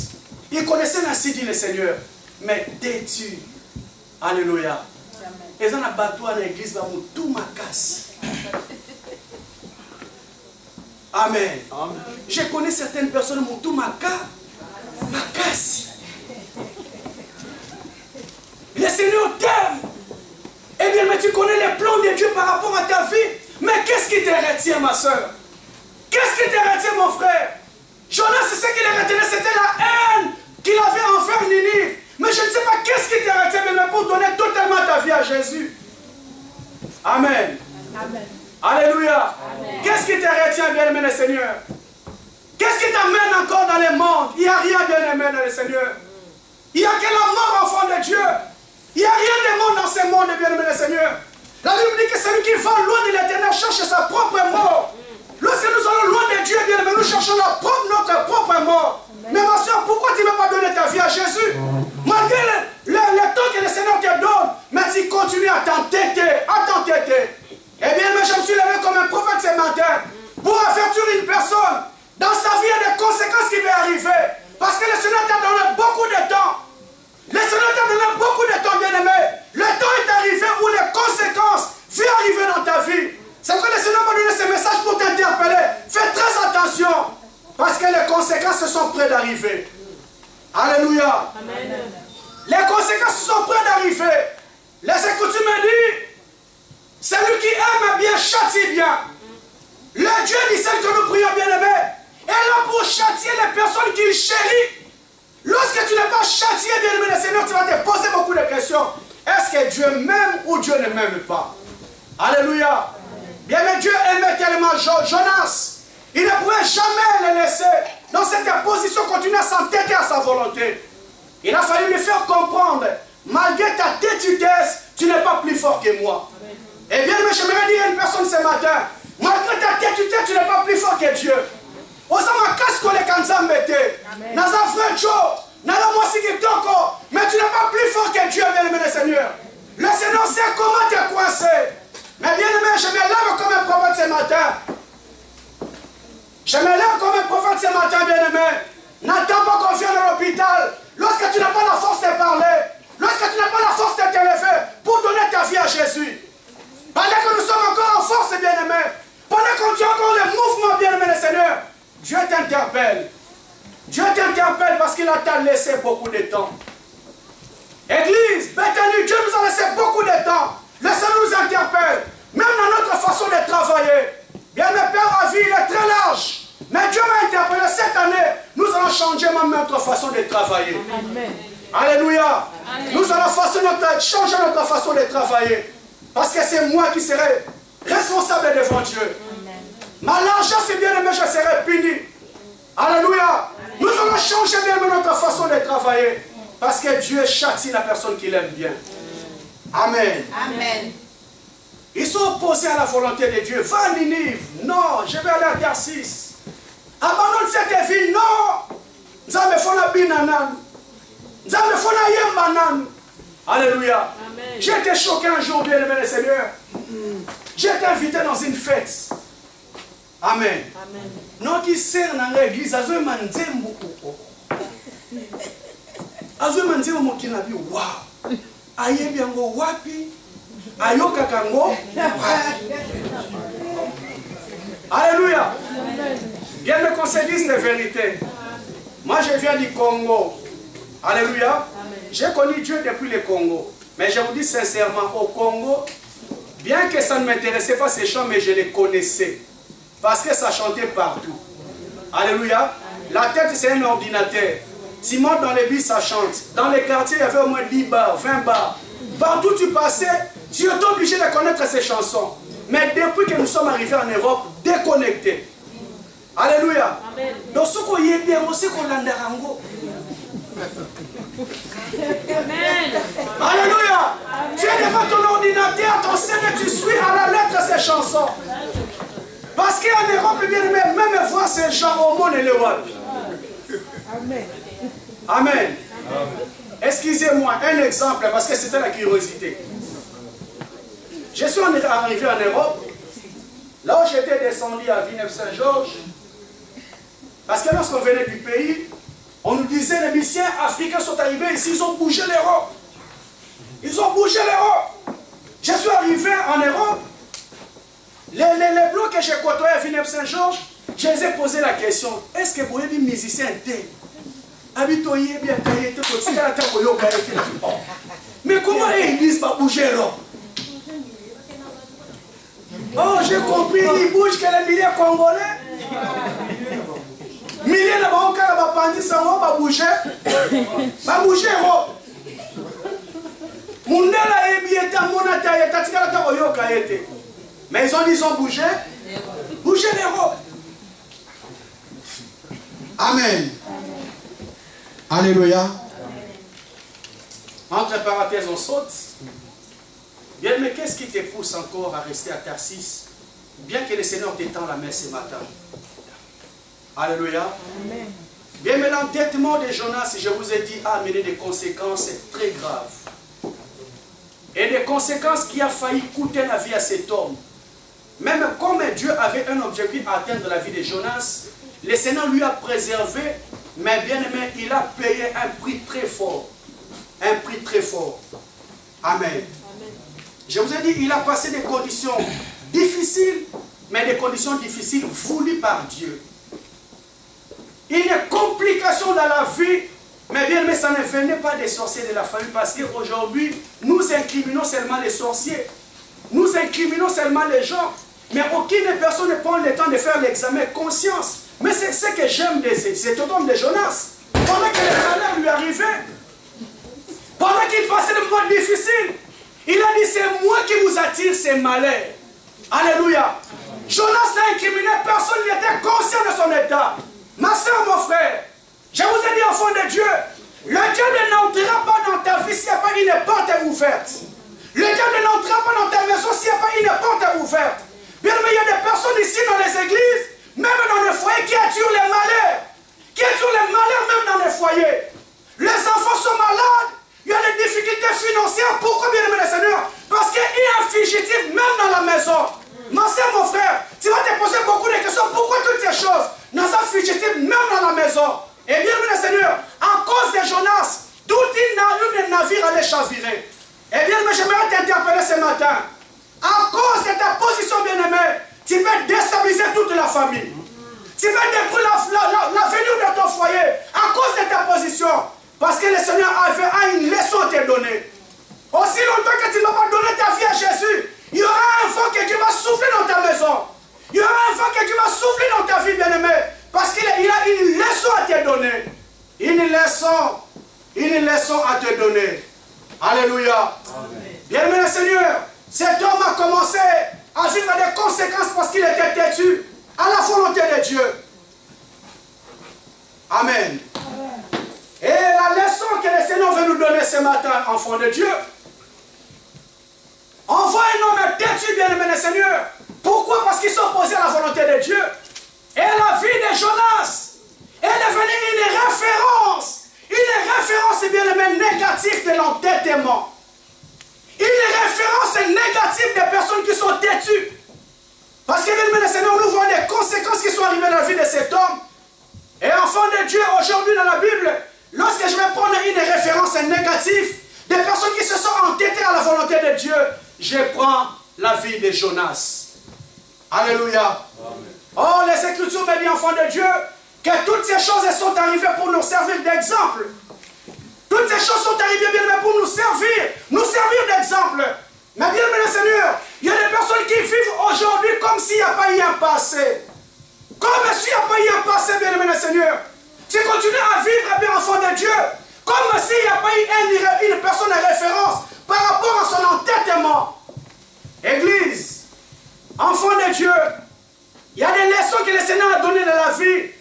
Il connaissait ainsi dit le Seigneur. Mais têtu. Alléluia. Et dans la bateau à l'église, tout ma casse. Amen. Amen. Je connais certaines personnes, tout ma casse. Le Seigneur t'aime. Eh bien, mais tu connais les plans de Dieu par rapport à ta vie. Mais qu'est-ce qui te retient, ma soeur? Qu'est-ce qui te retient, mon frère? Jonas, c'est ce qui le retenait, c'était la haine qu'il avait envers Ninive. Mais je ne sais pas qu'est-ce qui te retient, mais pour donner totalement ta vie à Jésus. Amen. Amen. Alléluia. Qu'est-ce qui te retient, bien-aimé le Seigneur? Qu'est-ce qui t'amène encore dans le monde? Il n'y a rien, bien-aimé dans le Seigneur. Il n'y a que la mort, enfant de Dieu. Il n'y a rien de monde dans ce monde, bien-aimé le Seigneur. La Bible dit que celui qui va loin de l'Éternel cherche sa propre mort. Lorsque nous allons loin de Dieu, bien aimé, nous cherchons notre propre mort. Mais ma soeur, pourquoi tu ne veux pas donner ta vie à Jésus? Malgré le temps que le Seigneur te donne, mais tu continues à t'entêter, Eh bien, mais je me suis levé comme un prophète ce matin pour avertir une personne. Dans sa vie, il y a des conséquences qui vont arriver. Parce que le Seigneur t'a donné beaucoup de temps. Le Seigneur t'a donné beaucoup de temps, bien-aimé. Le temps est arrivé où les conséquences vont arriver dans ta vie. C'est que le Seigneur m'a donné ce message pour t'interpeller. Fais très attention. Parce que les conséquences sont près d'arriver. Alléluia. Amen. Les conséquences sont près d'arriver. Les Écritures me disent, celui qui aime bien châtie bien. Le Dieu dit celle que nous prions, bien-aimé, est là pour châtier les personnes qu'il chérit. Lorsque tu n'es pas châtié, bien-aimé le Seigneur, tu vas te poser beaucoup de questions. Est-ce que Dieu m'aime ou Dieu ne m'aime pas? Alléluia. Bien-aimé, Dieu aimait tellement Jonas. Il ne pouvait jamais le laisser dans cette position, continuer à s'entêter à sa volonté. Il a fallu lui faire comprendre, malgré ta têtudesse, tu n'es pas plus fort que moi. Et bien, j'aimerais dire à une personne ce matin, malgré ta têtudesse, tu n'es pas plus fort que Dieu. Mais tu n'es pas plus fort que Dieu, bien-aimé le Seigneur. Le Seigneur sait comment te coincer. Mais bien-aimé, je me lève comme un prophète ce matin. Je me lève comme un prophète ce matin, bien-aimé. N'attends pas qu'on vienne à l'hôpital. Lorsque tu n'as pas la force de parler, lorsque tu n'as pas la force de te lever pour donner ta vie à Jésus. Pendant que nous sommes encore en force, bien-aimé, pendant qu'on tient encore le mouvement, bien-aimé le Seigneur, Dieu t'interpelle. Dieu t'interpelle parce qu'il t'a laissé beaucoup de temps. Église, Bethany, Dieu nous a laissé beaucoup de temps. Le Seigneur nous interpelle, même dans notre façon de travailler. Bien, le Père à vie, il est très large. Mais Dieu m'a interpellé cette année. Nous allons changer même notre façon de travailler. Amen. Alléluia. Amen. Nous allons changer notre façon de travailler. Parce que c'est moi qui serai responsable devant Dieu. Amen. Ma largesse, bien aimé, je serai puni. Alléluia. Amen. Nous allons changer bien notre façon de travailler. Parce que Dieu châtie la personne qu'il aime bien. Amen. Amen. Ils sont opposés à la volonté de Dieu. Va à Ninive. Non, je vais aller à Tarsis. Abandonne cette vie. Non. Nous allons faire la binanan. Nous allons faire la yembanan. Alléluia. J'ai été choqué un jour, bien aimé le Seigneur. J'ai été invité dans une fête. Amen. Amen. Non, qui sert dans l'église, Azoé Manzembo. Azoé Manzembo Mokinabi, waouh. Aye biango wapi. Ayoka kango. Alléluia. Bien me qu'on se dise les vérités. Moi, je viens du Congo. Alléluia. J'ai connu Dieu depuis le Congo. Mais je vous dis sincèrement, au Congo, Bien que ça ne m'intéressait pas ces chants, mais je les connaissais. Parce que ça chantait partout. Alléluia. La tête, c'est un ordinateur. Tu montes dans les bus, ça chante. Dans les quartiers, il y avait au moins 10 bars, 20 bars. Partout où tu passais, tu étais obligé de connaître ces chansons. Mais depuis que nous sommes arrivés en Europe, déconnectés. Alléluia. Donc, ce qu'on y est bien aussi, qu'on l'a ndarango. Alléluia. Tu es devant ton ordinateur, ton CV, tu suis à la lettre ces chansons. Parce qu'en Europe, même voir ces gens au monde et les wapi. Amen. Amen. Excusez-moi, un exemple, parce que c'était la curiosité. Je suis arrivé en Europe, là où j'étais descendu à Villeneuve-Saint-Georges, parce que lorsqu'on venait du pays, on nous disait les missions africains sont arrivés ici, ils ont bougé l'Europe. Ils ont bougé l'Europe. Je suis arrivé en Europe, les blocs que j'ai côtoyés à Villeneuve-Saint-Georges, je les ai posé la question, est-ce que vous avez des musiciens intègres? Mais comment ils disent pas bouger l'Europe? Oh, j'ai compris, ils bougent que les milliers congolais. Milliers de banques qui ont bandit, ça va bouger. Va bouger l'Europe. Mundela ebieta monata yatatika ta oyoka ete. Mais ils ont dit ils ont bougé. Bouger l'Europe. Amen. Alléluia. Entre parenthèses, on saute. Bien, mais qu'est-ce qui te pousse encore à rester à Tarsis, bien que le Seigneur t'étend la main ce matin? Alléluia. Amen. Bien, mais l'endettement de Jonas, je vous ai dit, a amené des conséquences très graves. Et des conséquences qui a failli coûter la vie à cet homme. Même comme Dieu avait un objectif à atteindre la vie de Jonas, le Seigneur lui a préservé, mais bien aimé, il a payé un prix très fort. Un prix très fort. Amen. Amen. Je vous ai dit, il a passé des conditions difficiles, mais des conditions difficiles voulues par Dieu. Il y a des complications dans la vie, mais bien aimé, ça ne venait pas des sorciers de la famille, parce qu'aujourd'hui, nous incriminons seulement les sorciers. Nous incriminons seulement les gens, mais aucune personne ne prend le temps de faire l'examen conscience. Mais c'est ce que j'aime de cet homme de Jonas. Pendant que les malheurs lui arrivaient, pendant qu'il passait des moments difficiles, il a dit, c'est moi qui vous attire ces malheurs. Alléluia. Jonas n'a incriminé personne, il était conscient de son état. Ma soeur, mon frère, je vous ai dit, enfant de Dieu, le diable n'entrera pas dans ta vie s'il n'y a pas une porte ouverte. Le diable n'entrera pas dans ta maison s'il n'y a pas une porte ouverte. Bien, mais il y a des personnes ici dans les églises, même dans les foyers, qui attirent les malheurs. Qui attirent les malheurs même dans les foyers. Les enfants sont malades, il y a des difficultés financières. Pourquoi, bien aimé le Seigneur? Parce qu'il y a un fugitif même dans la maison. Ma soeur, mon frère, tu vas te poser beaucoup de questions. Pourquoi toutes ces choses? Dans un fugitif même dans la maison. Et bien aimé le Seigneur, à cause de Jonas, tout une navire allait chavirer. Eh bien, j'aimerais t'interpeller ce matin. À cause de ta position, bien-aimée, tu peux déstabiliser toute la famille. Tu vas détruire l'avenir de ton foyer à cause de ta position. Parce que le Seigneur a une leçon à te donner. Aussi longtemps que tu ne vas pas donner ta vie à Jésus, il y aura un vent que Dieu va souffler dans ta maison. Il y aura un vent que Dieu va souffler dans ta vie, bien-aimée. Parce qu'il a une leçon à te donner. Une leçon à te donner. Alléluia. Bien-aimé le Seigneur, cet homme a commencé à vivre des conséquences parce qu'il était têtu à la volonté de Dieu. Amen. Et la leçon que le Seigneur veut nous donner ce matin, enfants de Dieu, on voit un homme têtu, bien-aimé le Seigneur. Pourquoi? Parce qu'il s'est opposé à la volonté de Dieu. Et la vie de Jonas est devenue une référence. Une référence, bien-aimé, négative de l'entêtement. Une référence négative des personnes qui sont têtues. Parce que, bien-aimé le Seigneur, nous voyons des conséquences qui sont arrivées dans la vie de cet homme. Et enfant de Dieu, aujourd'hui dans la Bible, lorsque je vais prendre une référence négative des personnes qui se sont entêtées à la volonté de Dieu, je prends la vie de Jonas. Alléluia. Amen. Oh, les Écritures me disent, enfants de Dieu, que toutes ces choses sont arrivées pour nous servir d'exemple. Toutes ces choses sont arrivées bien pour nous servir d'exemple. Mais bien aimé Seigneur, il y a des personnes qui vivent aujourd'hui comme s'il n'y a pas eu un passé. Comme s'il n'y a pas eu un passé, bien aimé Seigneur. Tu continues à vivre, bien enfant de Dieu, comme s'il n'y a pas eu une personne de référence par rapport à son entêtement. Église, enfant de Dieu, il y a des leçons que le Seigneur a données dans la vie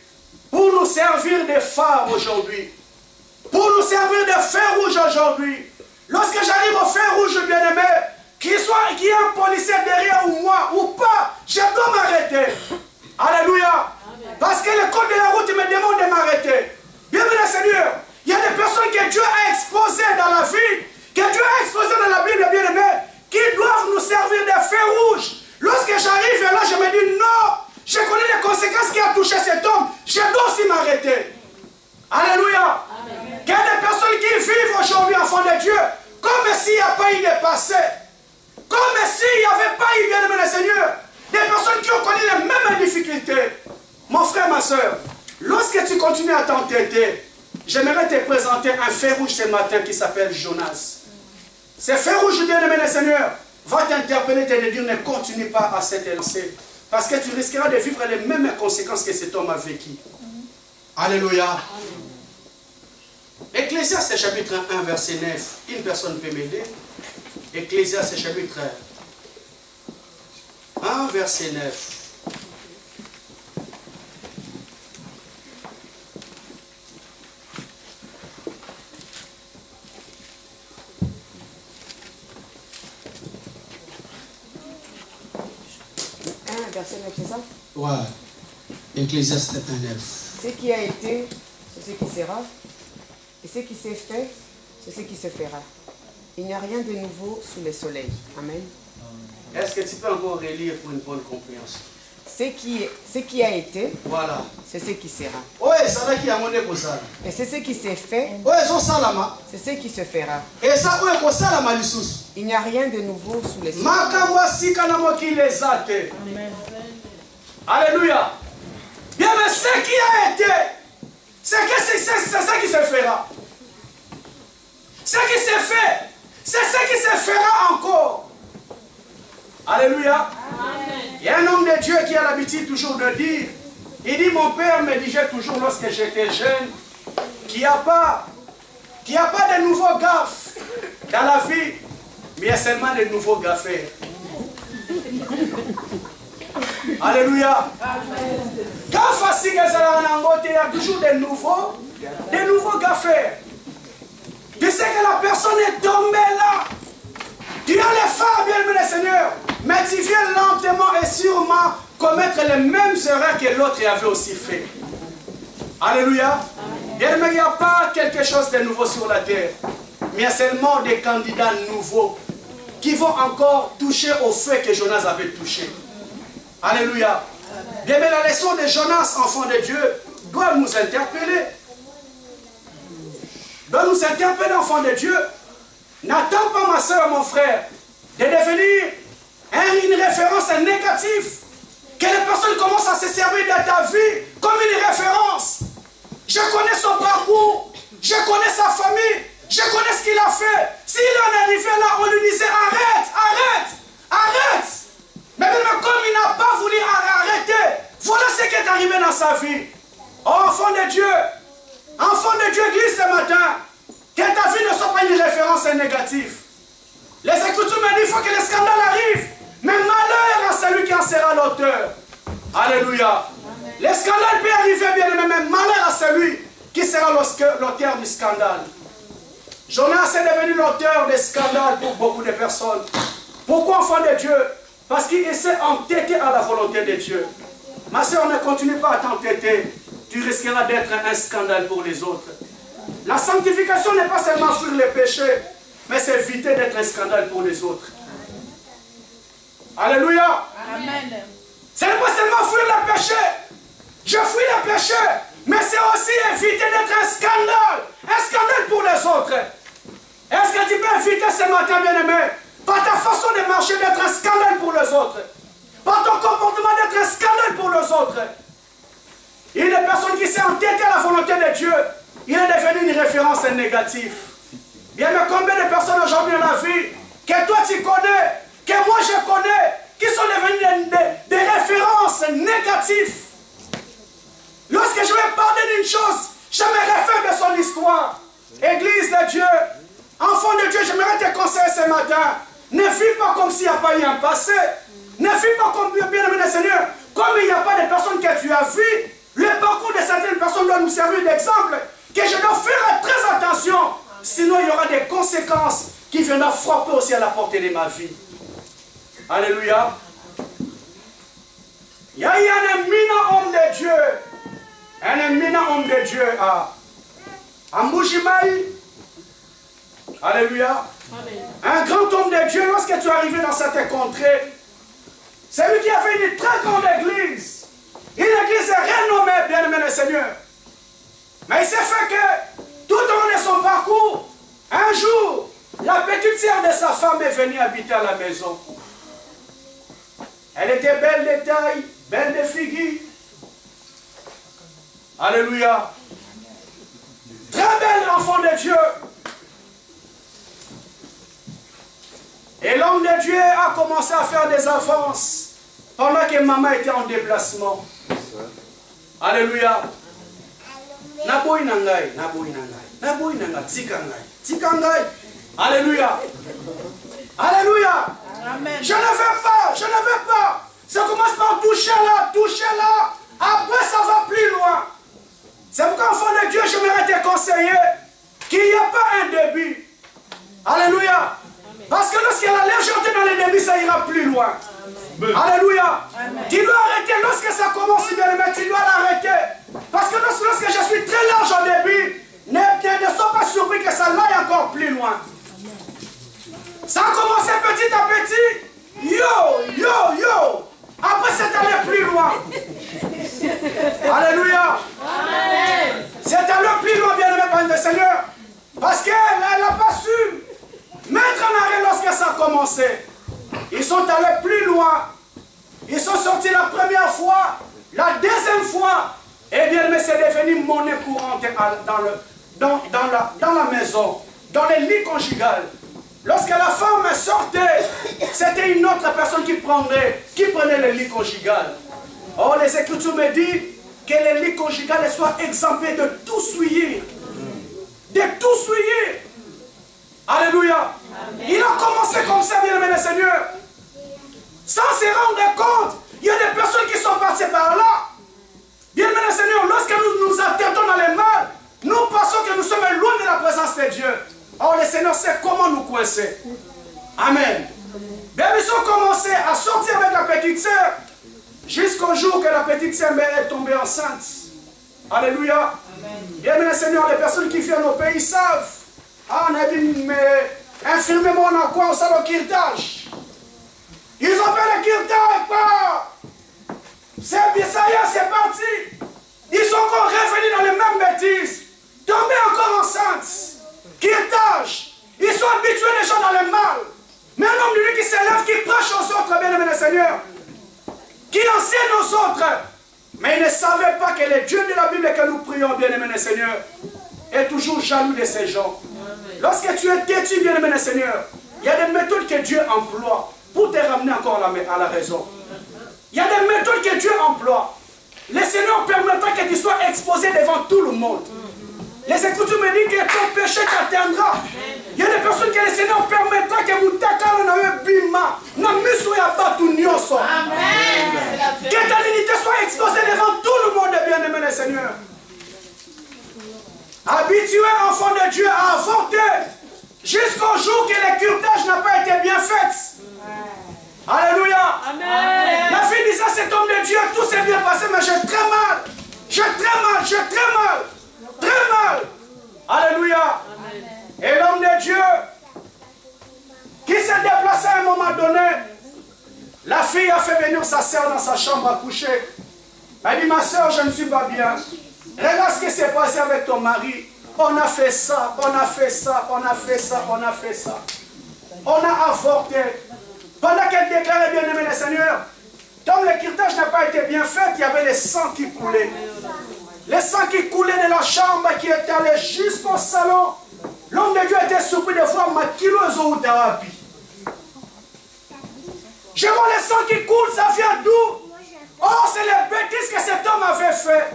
pour nous servir de phare aujourd'hui. Pour nous servir de fer rouge aujourd'hui. Lorsque j'arrive au fer rouge, bien-aimé, qu'il y ait un policier derrière ou moi ou pas, je dois m'arrêter. Alléluia. Parce que le code de la route me demande de m'arrêter. Bien-aimé Seigneur, il y a des personnes que Dieu a exposées dans la vie, que Dieu a exposées dans la Bible, bien-aimé, qui doivent nous servir de fer rouge. Lorsque j'arrive là, je me dis non, je connais les conséquences qui ont touché cet homme, je dois aussi m'arrêter. Alléluia. Il y a des personnes qui vivent aujourd'hui, enfants de Dieu, comme s'il n'y a pas eu de passé. Comme s'il n'y avait pas eu, bien aimé le Seigneur, des personnes qui ont connu les mêmes difficultés. Mon frère, ma soeur, lorsque tu continues à t'entêter, j'aimerais te présenter un fer rouge ce matin qui s'appelle Jonas. Ce fer rouge, bien aimé le Seigneur, va t'interpeller et te dire ne continue pas à s'être lancé. Parce que tu risqueras de vivre les mêmes conséquences que cet homme a vécu. Alléluia. Ecclésiaste chapitre 1, verset 9. Une personne peut m'aider. Ecclésiaste chapitre 1, verset 9. Verset 9, c'est ça? Ouais. Ecclésiaste 1, 9. Ce qui a été, c'est ce qui sera. Et ce qui s'est fait, c'est ce qui se fera. Il n'y a rien de nouveau sous le soleil. Amen. Est-ce que tu peux encore relire pour une bonne compréhension? Ce qui a été, voilà, c'est ce qui sera. Oui, ça va qui a monnaie pour ça. Et c'est ce qui s'est fait, oui, c'est ce qui se fera. Et ça, oui, pour ça, la malissous. Il n'y a rien de nouveau sous le soleil. Amen. Alléluia. Bien, mais ce qui a été, c'est ce qui se fera. Ce qui s'est fait, c'est ce qui se fera encore. Alléluia. Amen. Il y a un homme de Dieu qui a l'habitude toujours de dire, il dit, mon père me disait toujours lorsque j'étais jeune, qu'il n'y a pas de nouveaux gaffes dans la vie, mais il y a seulement de nouveaux gaffeurs. Alléluia. Quand facile il y a toujours de nouveaux gaffeurs. Tu sais que la personne est tombée là. Tu as les phares, bien aimé le Seigneur, mais tu viens lentement et sûrement commettre les mêmes erreurs que l'autre avait aussi fait. Alléluia. Bien aimé, il n'y a pas quelque chose de nouveau sur la terre, mais il y a seulement des candidats nouveaux qui vont encore toucher au feu que Jonas avait touché. Alléluia. Bien, mais la leçon de Jonas, enfant de Dieu, doit nous interpeller. Doit nous interpeller, enfant de Dieu. N'attends pas, ma soeur, mon frère, de devenir une référence négative. Que les personnes commencent à se servir de ta vie comme une référence. Je connais son parcours, je connais sa famille, je connais ce qu'il a fait. S'il en est arrivé là, on lui disait arrête, arrête, arrête. Mais même comme il n'a pas voulu arrêter, voilà ce qui est arrivé dans sa vie. Oh, enfant de Dieu, glisse ce matin, que ta vie ne soit pas une référence négative. Les Écritures me disent qu'il faut que le scandale arrive, mais malheur à celui qui en sera l'auteur. Alléluia. Le scandale peut arriver, bien aimé, mais malheur à celui qui sera l'auteur du scandale. Jonas est devenu l'auteur des scandales pour beaucoup de personnes. Pourquoi, enfant de Dieu? Parce qu'il s'est entêté à la volonté de Dieu. Ma soeur, ne continue pas à t'entêter. Tu risqueras d'être un scandale pour les autres. La sanctification n'est pas seulement fuir les péchés, mais c'est éviter d'être un scandale pour les autres. Alléluia. Amen. Ce n'est pas seulement fuir le péché. Je fuis le péché, mais c'est aussi éviter d'être un scandale pour les autres. Est-ce que tu peux éviter ce matin, bien-aimé, par ta façon de marcher, d'être un scandale pour les autres, par ton comportement d'être un scandale pour les autres? Une personne qui s'est entêtée à la volonté de Dieu, il est devenu une référence négative. Bien, mais combien de personnes aujourd'hui dans la vie que toi tu connais, que moi je connais, qui sont devenus des références négatives. Lorsque je vais parler d'une chose, je me réfère de son histoire. Église de Dieu, enfant de Dieu, j'aimerais te conseiller ce matin. Ne vis pas comme s'il n'y a pas eu un passé. Ne vis pas comme, bien aimé le Seigneur, comme il n'y a pas de personnes que tu as vues. Le parcours de certaines personnes doit nous servir d'exemple. Que je dois faire très attention. Sinon, il y aura des conséquences qui viendront frapper aussi à la portée de ma vie. Alléluia. Il y a eu un éminent homme de Dieu. Un éminent homme de Dieu à Mbujimaï. Alléluia. Amen. Un grand homme de Dieu, lorsque tu es arrivé dans cette contrée, c'est lui qui a fait une très grande église. Une église renommée, bien aimé le Seigneur. Mais il s'est fait que, tout au long de son parcours, un jour, la petite sœur de sa femme est venue habiter à la maison. Elle était belle de taille, belle de figure. Alléluia. Très belle enfant de Dieu. Et l'homme de Dieu a commencé à faire des avances pendant que maman était en déplacement. Alléluia. Naboy nangai, naboy nangai, naboy nangai, tikangai, tikangai. Alléluia. Alléluia. Amen. Je ne veux pas, je ne veux pas. Ça commence par toucher là, toucher là. Après, ça va plus loin. C'est pourquoi, enfant de Dieu, j'aimerais te conseiller qu'il n'y a pas un début. Alléluia. Parce que lorsqu'il y a la légèreté dans les débuts, ça ira plus loin. Amen. Alléluia. Amen. Tu dois arrêter lorsque ça commence bien, mais tu dois l'arrêter. Parce que lorsque je suis très large au début, ne sois pas surpris que ça aille encore plus loin. Ça a commencé petit à petit. Yo, yo, yo. Après, c'est allé plus loin. Alléluia. Amen. C'est allé plus loin, bien aimé par le Seigneur. Parce qu'elle n'a pas su mettre en arrêt lorsque ça a commencé. Ils sont allés plus loin. Ils sont sortis la première fois, la deuxième fois. Et bien aimé, c'est devenu monnaie courante dans la maison, dans les lits conjugales. Lorsque la femme sortait, c'était une autre personne qui prenait le lit conjugal. Or, les Écritures me disent que le lit conjugal soit exempté de tout souillir. De tout souillir. Alléluia. Amen. Il a commencé comme ça, bien aimé le Seigneur. Sans se rendre compte, il y a des personnes qui sont passées par là. Bien aimé le Seigneur, lorsque nous nous attardons dans les mal, nous pensons que nous sommes loin de la présence de Dieu. Or, le Seigneur sait comment nous coincer. Amen. Bien, ils ont commencé à sortir avec la petite sœur jusqu'au jour que la petite sœur est tombée enceinte. Alléluia. Amen. Bien, le Seigneur, les personnes qui viennent au pays savent. Ah, on a dit, mais infirmement, on a quoi au salon kirtage? Ils ont fait le kirtage, c'est bien, ça y est, c'est parti. Ils sont encore revenus dans les mêmes bêtises. Tombés encore enceintes. Kirtage. Ils sont habitués les gens dans le mal. Mais un homme de Dieu qui s'élève, qui prêche aux autres, bien aimé le Seigneur, qui enseigne aux autres. Mais ils ne savaient pas que le Dieu de la Bible que nous prions, bien aimé le Seigneur, est toujours jaloux de ces gens. Amen. Lorsque tu es têtu, bien aimé le Seigneur, il y a des méthodes que Dieu emploie pour te ramener encore à la raison. Il y a des méthodes que Dieu emploie. Le Seigneur permettra que tu sois exposé devant tout le monde. Les Écritures me disent que ton péché t'atteindra. Il y a des personnes que le Seigneur permettra que vous t'accalez dans un bima. Que ta dignité soit exposée devant tout le monde, bien aimé le Seigneur. Habitué, enfant de Dieu, à avorter jusqu'au jour que le curtage n'a pas été bien fait. Alléluia. Amen. La fille dit ça, cet homme de Dieu, tout s'est bien passé, mais j'ai très mal. J'ai très mal, j'ai très mal. Très mal. Alléluia. Amen. Et l'homme de Dieu qui s'est déplacé à un moment donné, la fille a fait venir sa soeur dans sa chambre à coucher. Elle dit, ma soeur, je ne suis pas bien. Regarde ce qui s'est passé avec ton mari. On a fait ça, on a fait ça, on a fait ça, on a fait ça. On a avorté. Pendant qu'elle déclarait, bien aimé le Seigneur, comme le curtage n'a pas été bien fait, il y avait le sang qui coulait. Le sang qui coulait de la chambre qui était allé jusqu'au salon. L'homme de Dieu était surpris de voir ma kiloso thérapie. Je vois le sang qui coule, ça vient d'où? Oh, c'est les bêtises que cet homme avait fait.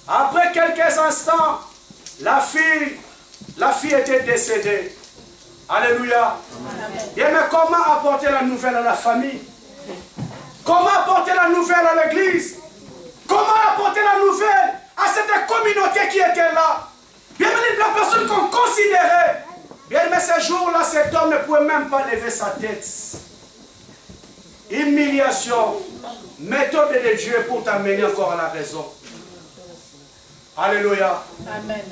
Après quelques instants, la fille était décédée. Alléluia. Bien, mais comment apporter la nouvelle à la famille? Comment apporter la nouvelle à l'église? Comment apporter la nouvelle à cette communauté qui était là? Bien, mais la personne qu'on considérait. Bien, mais ce jour-là, cet homme ne pouvait même pas lever sa tête. Humiliation. Méthode de Dieu pour t'amener encore à la raison. Alléluia. Amen.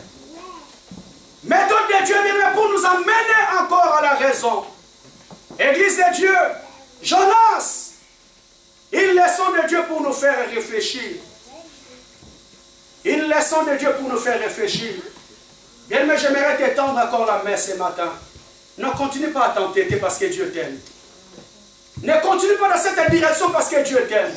Méthode de Dieu bien pour nous amener encore à la raison. Église de Dieu, Jonas, une leçon de Dieu pour nous faire réfléchir. Une leçon de Dieu pour nous faire réfléchir. Bien, mais j'aimerais t'étendre encore la main ce matin. Ne continue pas à t'entêter parce que Dieu t'aime. Ne continue pas dans cette direction parce que Dieu t'aime.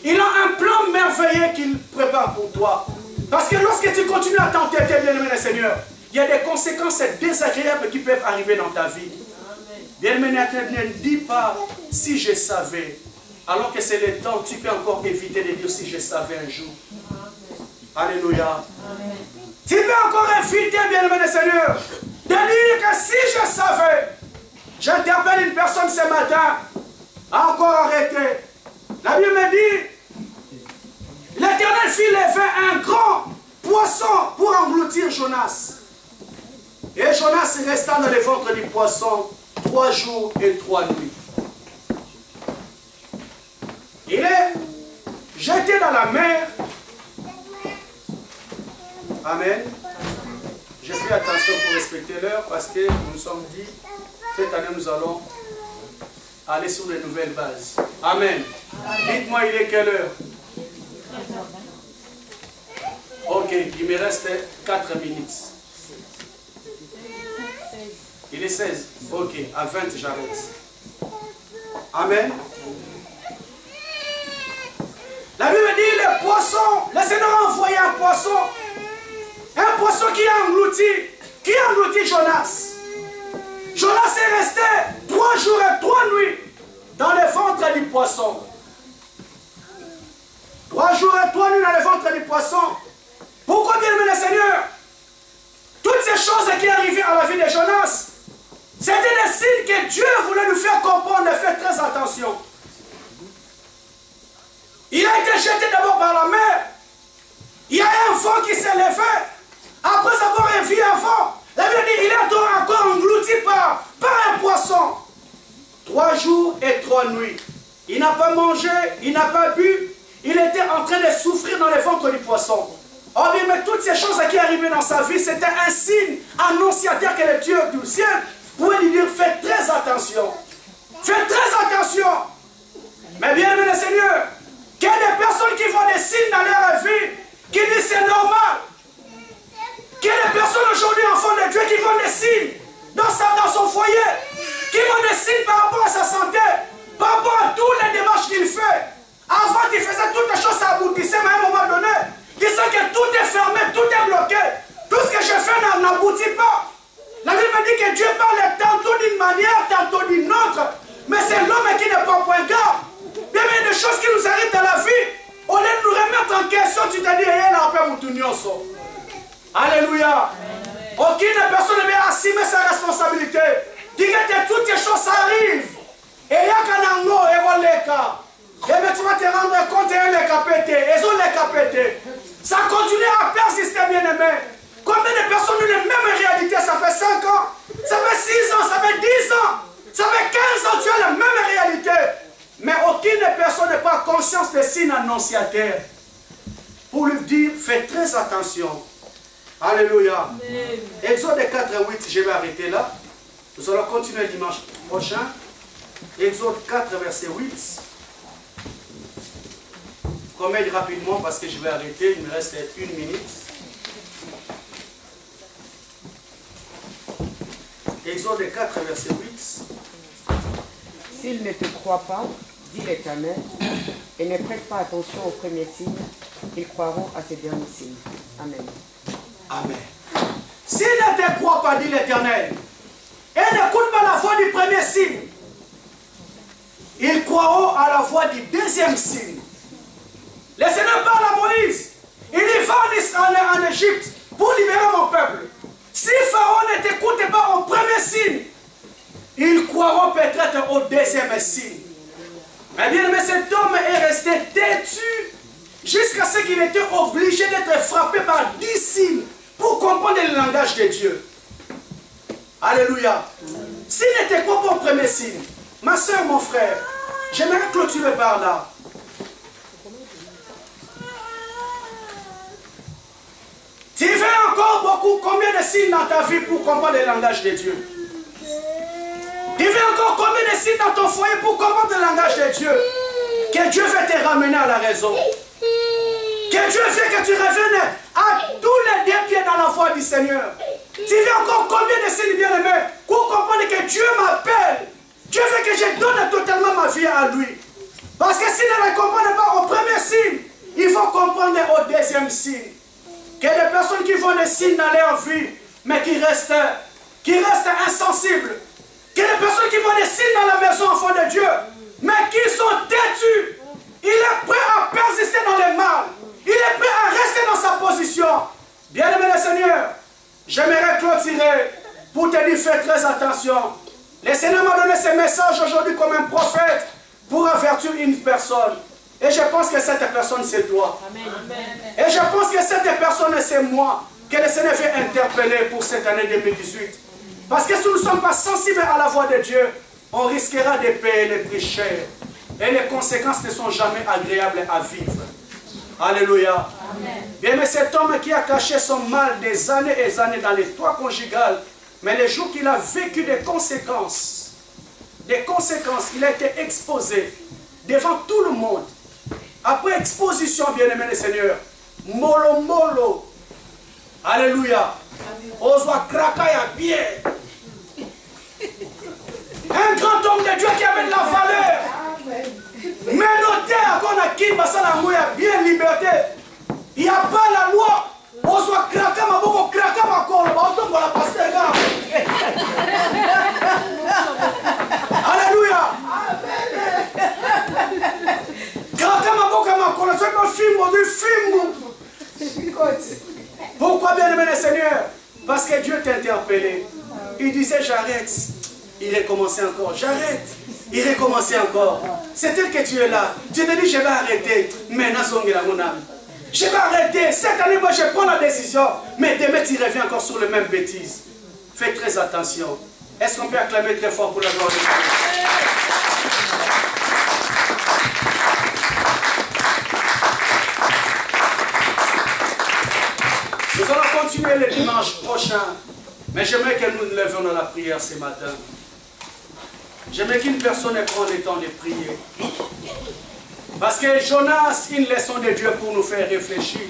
Il a un plan merveilleux qu'il prépare pour toi. Parce que lorsque tu continues à t'entêter, bien-aimé le Seigneur, il y a des conséquences désagréables qui peuvent arriver dans ta vie. Bien-aimé, ne dis pas si je savais. Alors que c'est le temps, tu peux encore éviter de dire si je savais un jour. Alléluia. Amen. Tu peux encore éviter, bien-aimé le Seigneur, de dire que si je savais. J'interpelle une personne ce matin, a encore arrêté. La Bible me dit, l'Éternel fit lever un grand poisson pour engloutir Jonas. Et Jonas resta dans le ventre du poisson 3 jours et 3 nuits. Il est jeté dans la mer. Amen. Je fais attention pour respecter l'heure parce que nous nous sommes dit, cette année nous allons aller sur de nouvelles bases. Amen. Dites-moi, il est quelle heure? Ok, il me reste 4 minutes. Il est 16. Ok, à 20 j'arrête. Amen. La Bible dit, le poisson, le Seigneur a envoyé un poisson qui a englouti Jonas. Jonas est resté 3 jours et 3 nuits dans le ventre du poisson. 3 jours et 3 nuits dans le ventre du poisson. Pourquoi, bien-aimé le Seigneur? Toutes ces choses qui arrivaient à la vie de Jonas, c'était des signes que Dieu voulait nous faire comprendre et faire très attention. Il a été jeté d'abord par la mer. Il y a un vent qui s'est levé. Après avoir vu un vent, la Bible dit, il est encore englouti par un poisson. 3 jours et 3 nuits. Il n'a pas mangé, il n'a pas bu. Il était en train de souffrir dans le ventre du poisson. Oh bien, mais toutes ces choses qui arrivaient dans sa vie, c'était un signe annonciateur que le Dieu du ciel pouvait lui dire, faites très attention. Faites très attention. Mais bien aimé le Seigneur, qu'il y a des personnes qui voient des signes dans leur vie, qui disent c'est normal. Qu'il y a des personnes aujourd'hui, enfants de Dieu, qui voient des signes dans son foyer, qui voient des signes par rapport à sa santé, par rapport à toutes les démarches qu'il fait. Avant, il faisait toutes les choses, ça aboutissait, mais à un moment donné, il sent que tout est fermé, tout est bloqué. Tout ce que je fais n'aboutit pas. La Bible me dit que Dieu parle tantôt d'une manière, tantôt d'une autre. Mais c'est l'homme qui ne prend point garde. Il y a des choses qui nous arrivent dans la vie. Au lieu de nous remettre en question, tu te dis, alléluia. Aucune personne ne vient assumer sa responsabilité. Dis que toutes ces choses arrivent. Et il y a qu'un anneau et voilà les cas. Et bien tu vas te rendre compte et les capétés. Ils ont les capétés. Ça continue à persister, bien aimé. Combien de personnes ont les mêmes réalités? Ça fait 5 ans, ça fait 6 ans, ça fait 10 ans, ça fait 15 ans, tu as la même réalité. Mais aucune personne n'est pas consciente des signes annonciateurs. Pour lui dire, fais très attention. Alléluia. Exode 4 et 8, je vais arrêter là. Nous allons continuer dimanche prochain. Exode 4, verset 8. Commande rapidement parce que je vais arrêter, il me reste 1 minute. Exode 4, verset 8. S'ils ne te croient pas, dit l'Éternel, et ne prêtent pas attention aux premiers signes, ils croiront à ces derniers signes. Amen. Amen. S'ils ne te croient pas, dit l'Éternel, et n'écoute pas la voix du premier signe, ils croiront à la voix du deuxième signe. Le Seigneur parle à Moïse. Il dit, va en Égypte pour libérer mon peuple. Si Pharaon ne t'écoute pas au premier signe, ils croiront peut-être au deuxième signe. Mais bien aimé, cet homme est resté têtu jusqu'à ce qu'il était obligé d'être frappé par 10 signes pour comprendre le langage de Dieu. Alléluia. S'il n'était quoi pour le premier signe, ma soeur, mon frère, j'aimerais clôturer par là. Tu veux encore beaucoup, combien de signes dans ta vie pour comprendre le langage de Dieu? Tu veux encore combien de signes dans ton foyer pour comprendre le langage de Dieu? Que Dieu veut te ramener à la raison. Que Dieu veut que tu reviennes à tous les deux pieds dans la voie du Seigneur. Tu veux encore combien de signes, bien-aimés, pour comprendre que Dieu m'appelle. Dieu veut que je donne totalement ma vie à lui. Parce que s'il ne le comprend pas au premier signe, il faut comprendre au deuxième signe. Que des personnes qui font des signes dans leur vie, mais qui restent insensibles. Que des personnes qui font des signes dans la maison, enfants de Dieu, mais qui sont têtus. Il est prêt à persister dans le mal. Il est prêt à rester dans sa position. Bien-aimé le Seigneur, j'aimerais clôturer pour te dire, fais très attention. Le Seigneur m'a donné ce message aujourd'hui comme un prophète pour avertir une personne. Et je pense que cette personne, c'est toi. Et je pense que cette personne, c'est moi, que le Seigneur veut interpeller pour cette année 2018. Parce que si nous ne sommes pas sensibles à la voix de Dieu, on risquera de payer les prix chers. Et les conséquences ne sont jamais agréables à vivre. Alléluia. Bien, mais cet homme qui a caché son mal des années et des années dans les toits conjugales, mais les jours qu'il a vécu des conséquences, il a été exposé devant tout le monde. Après exposition, bien-aimé le Seigneur, molo molo, alléluia, oswa krakaya bien. Un grand homme de Dieu qui avait de la valeur. Mais notaire qu'on a qui passe la mouille bien liberté. Il n'y a pas la loi. Oswa kraka ma boko kraka ma kolo, ba otombo la pasteur. Alléluia. Pourquoi, bien-aimé le Seigneur? Parce que Dieu t'a interpellé. Il disait j'arrête. Il recommençait encore. J'arrête. Il recommençait encore. C'est tel que tu es là. Tu te dis je vais arrêter. Mais mon âme. Je vais arrêter. Cette année, moi je prends la décision. Mais demain tu reviens encore sur les mêmes bêtises. Fais très attention. Est-ce qu'on peut acclamer très fort pour la gloire de Dieu? Nous allons continuer le dimanche prochain, mais j'aimerais que nous nous levions dans la prière ce matin. J'aimerais qu'une personne prenne le temps de prier. Parce que Jonas, une leçon de Dieu pour nous faire réfléchir.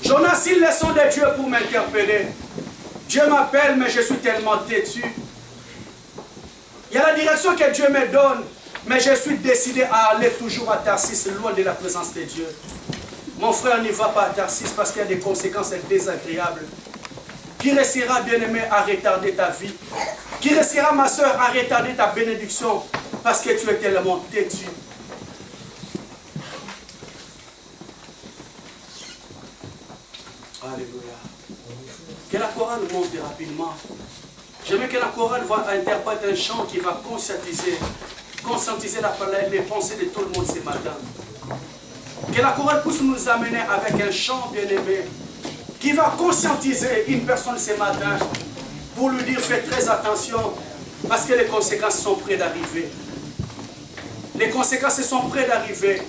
Jonas, une leçon de Dieu pour m'interpeller. Dieu m'appelle, mais je suis tellement têtu. Il y a la direction que Dieu me donne, mais je suis décidé à aller toujours à Tarsis, loin de la présence de Dieu. Mon frère n'y va pas à Tarsis parce qu'il y a des conséquences désagréables. Qui restera, bien-aimé, à retarder ta vie? Qui restera, ma soeur, à retarder ta bénédiction parce que tu es tellement têtu? Alléluia. Que la chorale monte rapidement. J'aimerais que la chorale va interpréter un chant qui va conscientiser les pensées de tout le monde ce matin. Que la chorale puisse nous amener avec un chant bien-aimé qui va conscientiser une personne ce matin pour lui dire fais très attention parce que les conséquences sont près d'arriver. Les conséquences sont près d'arriver.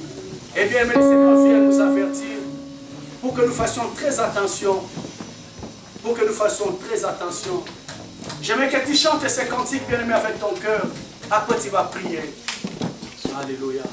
Et bien aimé, le Seigneur vient nous avertir pour que nous fassions très attention. Pour que nous fassions très attention. J'aimerais que tu chantes ces cantiques bien-aimé avec ton cœur. Après tu vas prier. Alléluia.